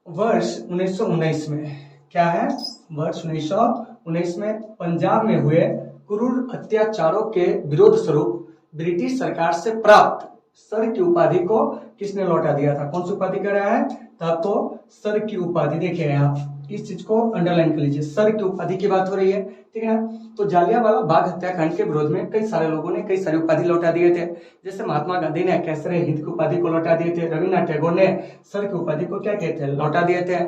Speaker 1: वर्ष 1919 में क्या है, वर्ष 1919 में पंजाब में हुए क्रूर अत्याचारों के विरोध स्वरूप ब्रिटिश सरकार से प्राप्त सर की उपाधि को किसने लौटा दिया था। कौन सी उपाधि कर रहा है, तो आपको सर की उपाधि, देखिए आप इस चीज को अंडरलाइन कर लीजिए, सर की उपाधि की बात हो रही है, ठीक है ना। तो जालियांवाला बाग हत्याकांड के विरोध में कई सारे लोगों ने कई सारी उपाधि लौटा दिए थे। जैसे महात्मा गांधी ने कैसरे हिंद की उपाधि को लौटा दिए थे, रविन्द्रनाथ टैगोर ने सर की उपाधि को क्या कहते हैं, लौटा दिए थे।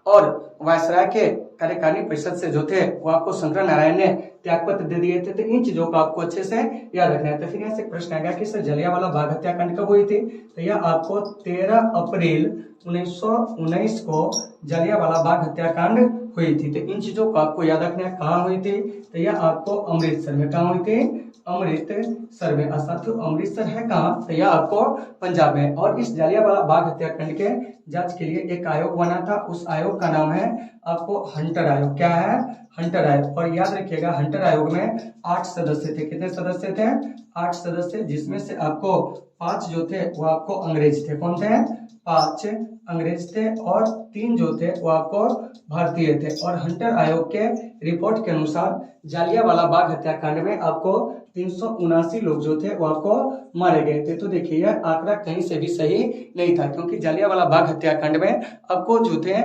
Speaker 1: और वायसराय के कार्यकारिणी परिषद से जो थे वो आपको शंकर नारायण ने त्यागपत्र दे दिए थे। तो इन चीजों को आपको अच्छे से याद रखना है। तो फिर यहाँ से प्रश्न आ गया कि सर जालियांवाला बाग हत्याकांड कब हुई थी, तो यह आपको 13 अप्रैल 1919 को जालियांवाला बाग हत्याकांड हुई थी। तो इन चीजों को आपको याद रखना है। कहाँ हुई थी, तो यह आपको अमृतसर में, कहाँ हुई थी, अमृतसर में। साथियों अमृतसर है कहाँ, तो यह आपको पंजाब में। और इस जालियांवाला बाग हत्याकांड के जांच के लिए एक आयोग बना था, उस आयोग का नाम है आपको हंटर आयोग। क्या है, हंटर आयोग। और याद रखिएगा हंटर आयोग में 8 सदस्य थे। कितने सदस्य थे, 8 सदस्य, जिसमें से आपको 5 जो थे वो आपको अंग्रेज थे। कौन थे, 5 अंग्रेज थे और 3 जो थे वो आपको भारतीय थे। और हंटर आयोग के रिपोर्ट के अनुसार जालियांवाला बाग हत्याकांड में आपको 379 लोग जो थे वो आपको मारे गए थे। तो देखिए यह आंकड़ा कहीं से भी सही नहीं था, क्योंकि जालियांवाला बाग हत्याकांड में आपको जो थे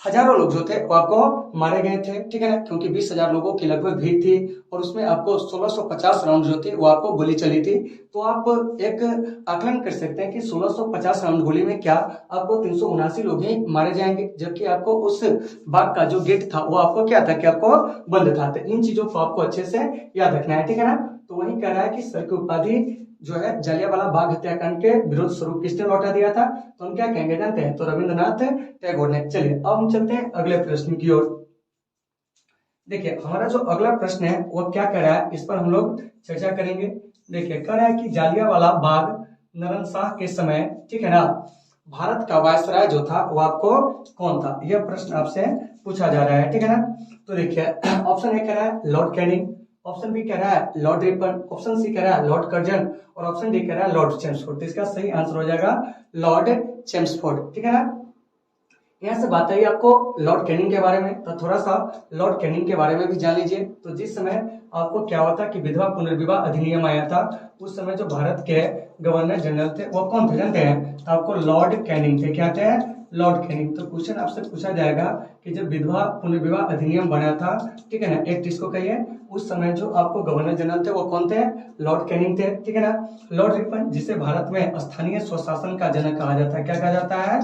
Speaker 1: हजारों लोग जो थे वो आपको मारे गए थे, ठीक है ना। क्योंकि 20,000 लोगों की लगभग भीड़ थी और उसमें आपको 1650 राउंड जो थे वो आपको गोली चली थी। तो आप एक आकलन कर सकते हैं कि 1650 राउंड गोली में क्या आपको 379 लोग ही मारे जाएंगे, जबकि आपको उस बाग का जो गेट था वो आपको क्या था, कि आपको बंद था। तो इन चीजों को आपको अच्छे से याद रखना है, ठीक है ना। तो वही कह रहा है कि सर की उपाधि जो है जालियांवाला बाग हत्याकांड के विरोध स्वरूप किसने लौटा दिया था, तो हम क्या कहेंगे जानते हैं, तो रविंद्रनाथ टैगोर ने। चलिए अब हम चलते हैं अगले प्रश्न की ओर। देखिए हमारा जो अगला प्रश्न है वो क्या कह रहा है, इस पर हम लोग चर्चा करेंगे। देखिए कह रहा है कि जालियांवाला बाग नरनशाह के समय, ठीक है ना, भारत का वायसराय जो था वो आपको कौन था, यह प्रश्न आपसे पूछा जा रहा है, ठीक है ना। तो देखिए ऑप्शन ए कह रहा है लॉर्ड कैनिंग, ऑप्शन बी कह रहा है लॉर्ड रिपन, ऑप्शन सी कह रहा है लॉर्ड कर्जन और ऑप्शन डी कह रहा है लॉर्ड चेम्सफोर्ड। तो इसका सही आंसर हो जाएगा लॉर्ड चेम्सफोर्ड, ठीक है ना। यहाँ से बात आई आपको लॉर्ड कैनिंग के बारे में, तो थोड़ा सा लॉर्ड कैनिंग के बारे में भी जान लीजिए। तो जिस समय आपको क्या हुआ था कि विधवा पुनर्विवाह अधिनियम आया था, उस समय जो भारत के गवर्नर जनरल थे वो कौन थे जानते हैं? तो आपको लॉर्ड कैनिंग थे। क्या थे? Lord Canning. तो क्वेश्चन आपसे पूछा जाएगा कि जब विधवा पुनर्विवाह अधिनियम बना था, ठीक है ना, एक्ट इसको कहिए, उस समय जो आपको गवर्नर जनरल थे वो कौन थे? लॉर्ड कैनिंग थे, ठीक है ना। लॉर्ड रिपन, जिसे भारत में स्थानीय स्वशासन का जनक कहा जाता है, क्या कहा जाता है?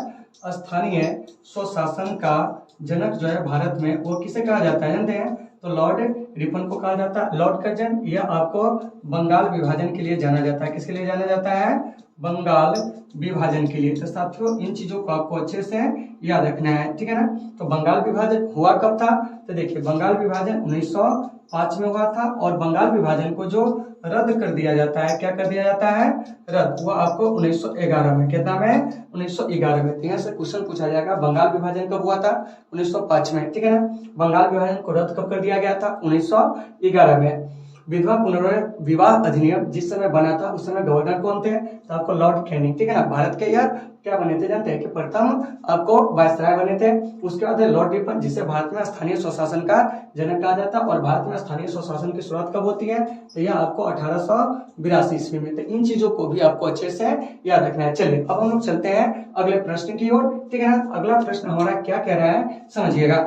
Speaker 1: स्थानीय स्वशासन का जनक जो है भारत में, वो किसे कहा जाता है जानते हैं? तो लॉर्ड रिपन को कहा जाता है। लॉर्ड कर्जन, यह आपको बंगाल विभाजन के लिए जाना जाता है। किसके लिए जाना जाता है? बंगाल विभाजन के लिए। तो साथियों इन चीजों को आपको अच्छे से याद रखना है, ठीक है ना। तो बंगाल विभाजन हुआ कब था? तो देखिए बंगाल विभाजन 1905 में हुआ था, और बंगाल विभाजन को जो रद्द कर दिया जाता है, क्या कर दिया जाता है? रद्द। वो आपको 1911 में, कितना में? 1911 में। यहाँ से क्वेश्चन पूछा जाएगा बंगाल विभाजन कब हुआ था? 1905 में, ठीक है ना। बंगाल विभाजन को रद्द कब कर दिया गया था? 1911 में। विधवा पुनर्विवाह अधिनियम जिस समय बना था उस समय गवर्नर कौन थे? तो आपको लॉर्ड कैनिंग, ठीक है ना। भारत के यह क्या बने थे जानते हैं? कि प्रथम आपको वायसराय बने थे। उसके बाद लॉर्ड रिपन, जिसे भारत में स्थानीय स्वशासन का जनक कहा जाता है, और भारत में स्थानीय स्वशासन की शुरुआत कब होती है? तो यह आपको 1882 ईस्वी में। तो इन चीजों को भी आपको अच्छे से याद रखना है। चलिए अब हम लोग चलते हैं अगले प्रश्न की ओर, ठीक है ना। अगला प्रश्न हमारा क्या कह रहा है समझिएगा।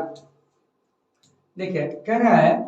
Speaker 1: देखिए कह रहा है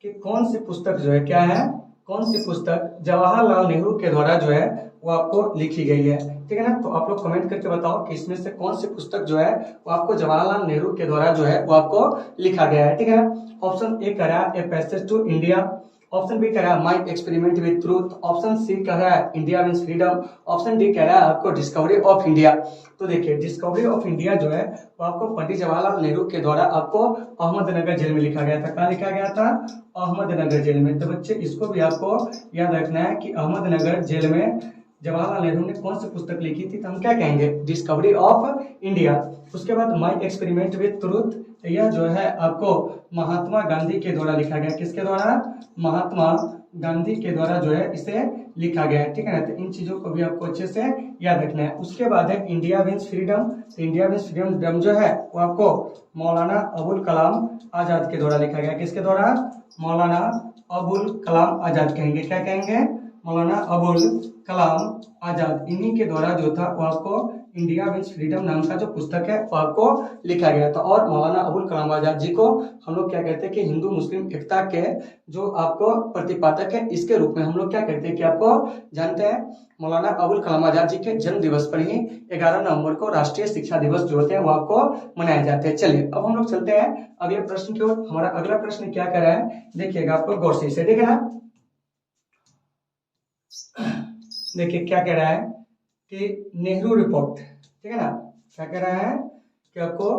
Speaker 1: कि कौन सी पुस्तक जो है, क्या है, कौन सी पुस्तक जवाहरलाल नेहरू के द्वारा जो है वो आपको लिखी गई है, ठीक है ना। तो आप लोग कमेंट करके बताओ कि इसमें से कौन सी पुस्तक जो है वो आपको जवाहरलाल नेहरू के द्वारा जो है वो आपको लिखा गया है, ठीक है ना। ऑप्शन ए कह रहा है A passage to India, option B कह रहा है my experiment with truth, option C कह रहा है India means freedom, option D कह रहा है आपको डिस्कवरी ऑफ इंडिया। तो देखिए डिस्कवरी ऑफ इंडिया जो है वो आपको पंडित जवाहरलाल नेहरू के द्वारा आपको अहमदनगर जेल में लिखा गया था। कहाँ लिखा गया था? अहमदनगर जेल में। तो बच्चे इसको भी आपको याद रखना है कि अहमदनगर जेल में जवाहरलाल नेहरू ने कौन सी पुस्तक लिखी थी? तो हम क्या कहेंगे? Discovery of India. उसके बाद माई एक्सपेरिमेंट विद ट्रूथ, यह जो है आपको महात्मा गांधी के द्वारा लिखा गया। किसके द्वारा? महात्मा गांधी के द्वारा जो है इसे लिखा गया है, ठीक है ना। तो इन चीजों को भी आपको अच्छे से याद रखना है। उसके बाद है इंडिया मीन्स फ्रीडम। तो इंडिया मीन्स फ्रीडम जो है वो आपको मौलाना अबुल कलाम आजाद के द्वारा लिखा गया। किसके द्वारा? मौलाना अबुल कलाम आजाद कहेंगे। क्या कहेंगे? मौलाना अबुल कलाम आजाद, इन्हीं के द्वारा जो था वो आपको इंडिया मीन्स फ्रीडम नाम का जो पुस्तक है वो आपको लिखा गया था। और मौलाना अबुल कलाम आजाद जी को हम लोग क्या कहते हैं कि हिंदू मुस्लिम एकता के जो आपको प्रतिपादक है, इसके रूप में हम लोग क्या कहते हैं कि आपको जानते हैं मौलाना अबुल कलाम आजाद जी के जन्म दिवस पर ही 11 नवंबर को राष्ट्रीय शिक्षा दिवस जो होते हैं वो आपको मनाए जाते हैं। चलिए अब हम लोग चलते हैं अगले प्रश्न की ओर। हमारा अगला प्रश्न क्या कर रहा है देखिएगा आपको गौर से, ठीक है ना। देखिए क्या कह रहा है कि नेहरू रिपोर्ट, ठीक है ना, क्या कह रहा है कि आपको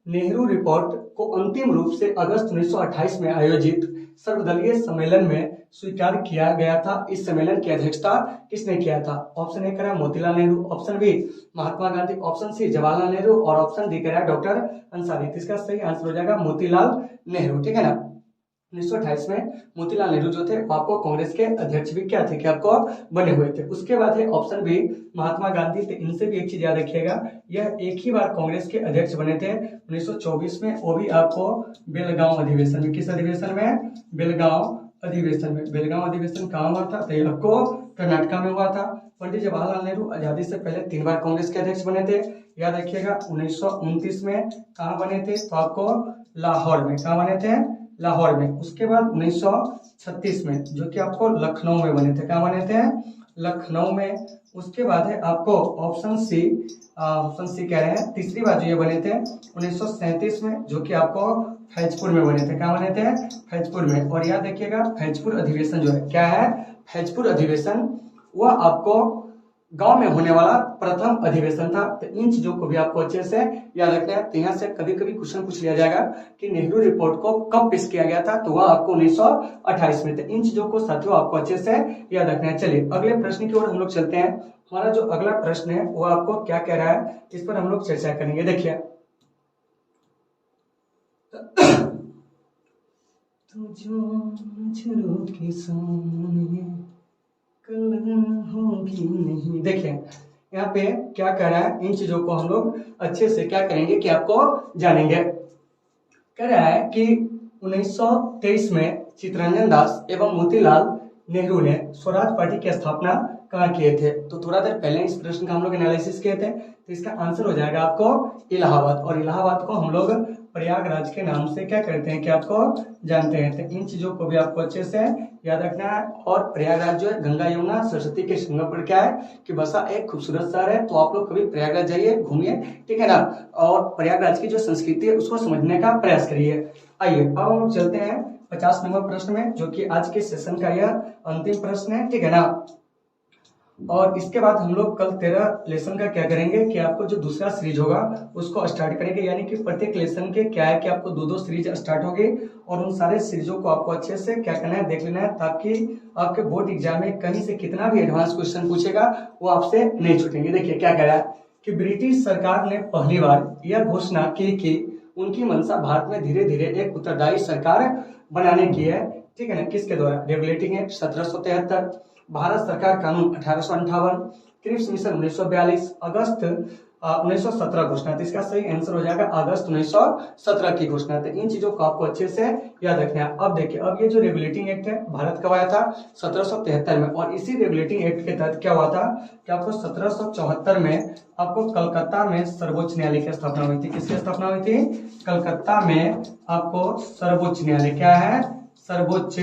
Speaker 1: नेहरू रिपोर्ट को अंतिम रूप से अगस्त 1928 में आयोजित सर्वदलीय सम्मेलन में स्वीकार किया गया था। इस सम्मेलन की अध्यक्षता किसने किया था? ऑप्शन ए कह रहा है Motilal Nehru, option B Mahatma Gandhi, option C Jawaharlal Nehru, और ऑप्शन डी कह रहा है डॉक्टर अंसारी। तो इसका सही आंसर हो जाएगा मोतीलाल नेहरू, ठीक है ना। 1928 में मोतीलाल नेहरू जो थे आपको कांग्रेस के अध्यक्ष भी क्या थे कि आपको बने हुए थे। उसके बाद है ऑप्शन बी महात्मा गांधी। तो इनसे भी एक चीज याद रखिएगा, यह एक ही बार कांग्रेस के अध्यक्ष बने थे 1924 में, वो भी आपको बेलगांव अधिवेशन में। किस अधिवेशन में? बेलगांव अधिवेशन में। बेलगांव अधिवेशन कहाँ हुआ था? तो आपको कर्नाटका में हुआ था। पंडित जवाहरलाल नेहरू आजादी से पहले 3 बार कांग्रेस के अध्यक्ष बने थे, याद रखिएगा। 1929 में कहाँ बने थे? तो आपको लाहौर में। कहाँ बने थे? लाहौर में। उसके बाद 1936 में जो कि आपको लखनऊ में बने थे। कहाँ बने थे? लखनऊ में। उसके बाद है आपको ऑप्शन सी कह रहे हैं तीसरी बार जो ये बने थे 1937 में, जो कि आपको फैजपुर में बने थे। कहाँ बने थे? फैजपुर में। और याद रखिएगा फैजपुर अधिवेशन जो है, क्या है? फैजपुर अधिवेशन वह आपको गांव में होने वाला प्रथम अधिवेशन था। तो इन चीजों को भी आपको अच्छे से याद रखना है। तो यहाँ से कभी कभी क्वेश्चन पूछ लिया जाएगा कि नेहरू रिपोर्ट को कब पेश किया गया था, तो वह आपको 1928 में। तो इन चीजों को साथियों आपको अच्छे से याद रखना है। चलिए अगले प्रश्न की ओर हम लोग चलते हैं। हमारा जो अगला प्रश्न है वो आपको क्या कह रहा है, इस पर हम लोग चर्चा करेंगे। देखिए होगी नहीं। देखिए यहाँ पे क्या कह रहा है, इन चीजों को हम लोग अच्छे से क्या करेंगे कि आपको जानेंगे। कह रहा है कि 1923 में चित्तरंजन दास एवं मोतीलाल नेहरू ने स्वराज पार्टी की स्थापना कहाँ किए थे। तो थोड़ा देर पहले इस प्रश्न का हम लोग एनालिसिस किए थे, तो इसका आंसर हो जाएगा आपको इलाहाबाद। और इलाहाबाद को हम लोग प्रयागराज के नाम से क्या करते हैं, क्या आपको जानते हैं। तो इन चीजों को भी आपको अच्छे से याद रखना है। और प्रयागराज जो है गंगा यमुना सरस्वती के संगम पर क्या है कि बसा एक खूबसूरत शहर है। तो आप लोग कभी प्रयागराज जाइए, घूमिए, ठीक है ना, और प्रयागराज की जो संस्कृति है उसको समझने का प्रयास करिए। आइए अब हम चलते हैं 50 नंबर प्रश्न में, जो कि आज के सेशन का यह अंतिम प्रश्न है, ठीक है ना। और इसके बाद हम लोग कल 13 लेसन का क्या करेंगे कि आपको जो दूसरा सीरीज होगा उसको स्टार्ट करेंगे। यानी कि प्रत्येक लेसन के क्या है कि आपको दो सीरीज स्टार्ट होगी, और उन सारे सीरीजों को आपको अच्छे से क्या करना है, देख लेना है, ताकि आपके बोर्ड एग्जाम में कहीं से कितना भी एडवांस क्वेश्चन पूछेगा वो आपसे नहीं छूटेंगे। देखिए क्या कह रहा है कि ब्रिटिश सरकार ने पहली बार यह घोषणा की कि उनकी मंशा भारत में धीरे धीरे एक उत्तरदायी सरकार बनाने की है, ठीक है ना। किसके द्वारा? रेगुलेटिंग एक्ट 1773, भारत सरकार कानून 1858, क्रिप्स मिशन 1942, अगस्त 1917 घोषणा। तो इसका सही आंसर हो जाएगा अगस्त 1917 की घोषणा। तो इन चीजों को आपको अच्छे से याद रखना है। अब देखिए, अब ये जो रेगुलेटिंग एक्ट है भारत कब आया था? 1773 में। और इसी रेगुलेटिंग एक्ट के तहत क्या हुआ था कि आपको 1774 में आपको कलकत्ता में सर्वोच्च न्यायालय की स्थापना हुई थी। किसकी स्थापना हुई थी? कलकत्ता में आपको सर्वोच्च न्यायालय, क्या है, सर्वोच्च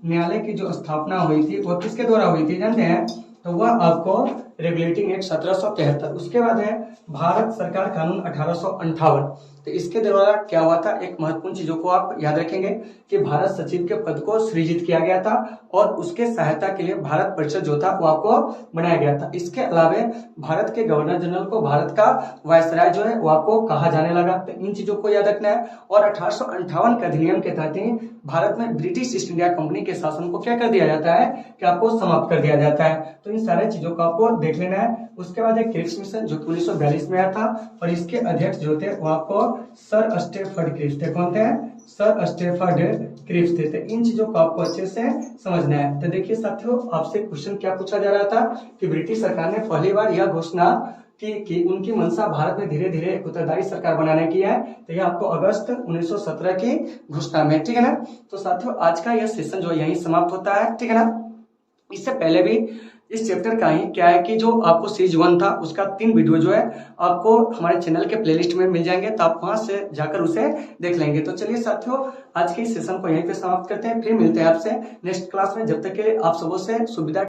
Speaker 1: न्यायालय की जो स्थापना हुई थी वो किसके द्वारा हुई थी जानते हैं? तो वह आपको रेगुलेटिंग एक्ट 1773। उसके बाद है भारत सरकार कानून 1858। तो इसके द्वारा क्या हुआ था, एक महत्वपूर्ण चीजों को आप याद रखेंगे कि भारत सचिव के पद को सृजित किया गया था, और उसके सहायता के लिए भारत परिषद जो था वो आपको बनाया गया था। इसके अलावा भारत के गवर्नर जनरल को भारत का वायसराय जो है वो आपको कहा जाने लगा। तो इन चीजों को याद रखना है। और 1858 के अधिनियम के तहत ही भारत में ब्रिटिश ईस्ट इंडिया कंपनी के शासन को क्या कर दिया जाता है कि आपको समाप्त कर दिया जाता है। तो इन सारे चीजों को आपको देख लेना है। उसके बाद एक क्रिप्स मिशन जो 1942 में आया था, और इसके अध्यक्ष जो थे वो आपको सर स्टेफर्ड क्रिप्स थे। कौन थे? सर स्टेफर्ड क्रिप्स थे। तो इन चीजों को आपको अच्छे से समझना है। तो देखिए साथियों, आपसे क्वेश्चन क्या पूछा जा रहा था कि ब्रिटिश सरकार ने पहली बार यह घोषणा कि उनकी मंशा भारत में धीरे धीरे एक उत्तरदायी सरकार बनाने की है। तो यह आपको अगस्त 1917 की घोषणा में, ठीक है ना। तो साथियों आज का यह सेशन जो यहीं समाप्त होता है, ठीक है ना। इससे पहले भी इस चैप्टर का ही क्या है कि जो आपको सीरीज 1 था उसका 3 वीडियो जो है आपको हमारे चैनल के प्लेलिस्ट में मिल जाएंगे, तो आप वहां से जाकर उसे देख लेंगे। तो चलिए साथियों, आज के इस सेशन को यहीं पे समाप्त करते हैं, फिर मिलते हैं आपसे नेक्स्ट क्लास में। जब तक के लिए आप सबों से सुविधा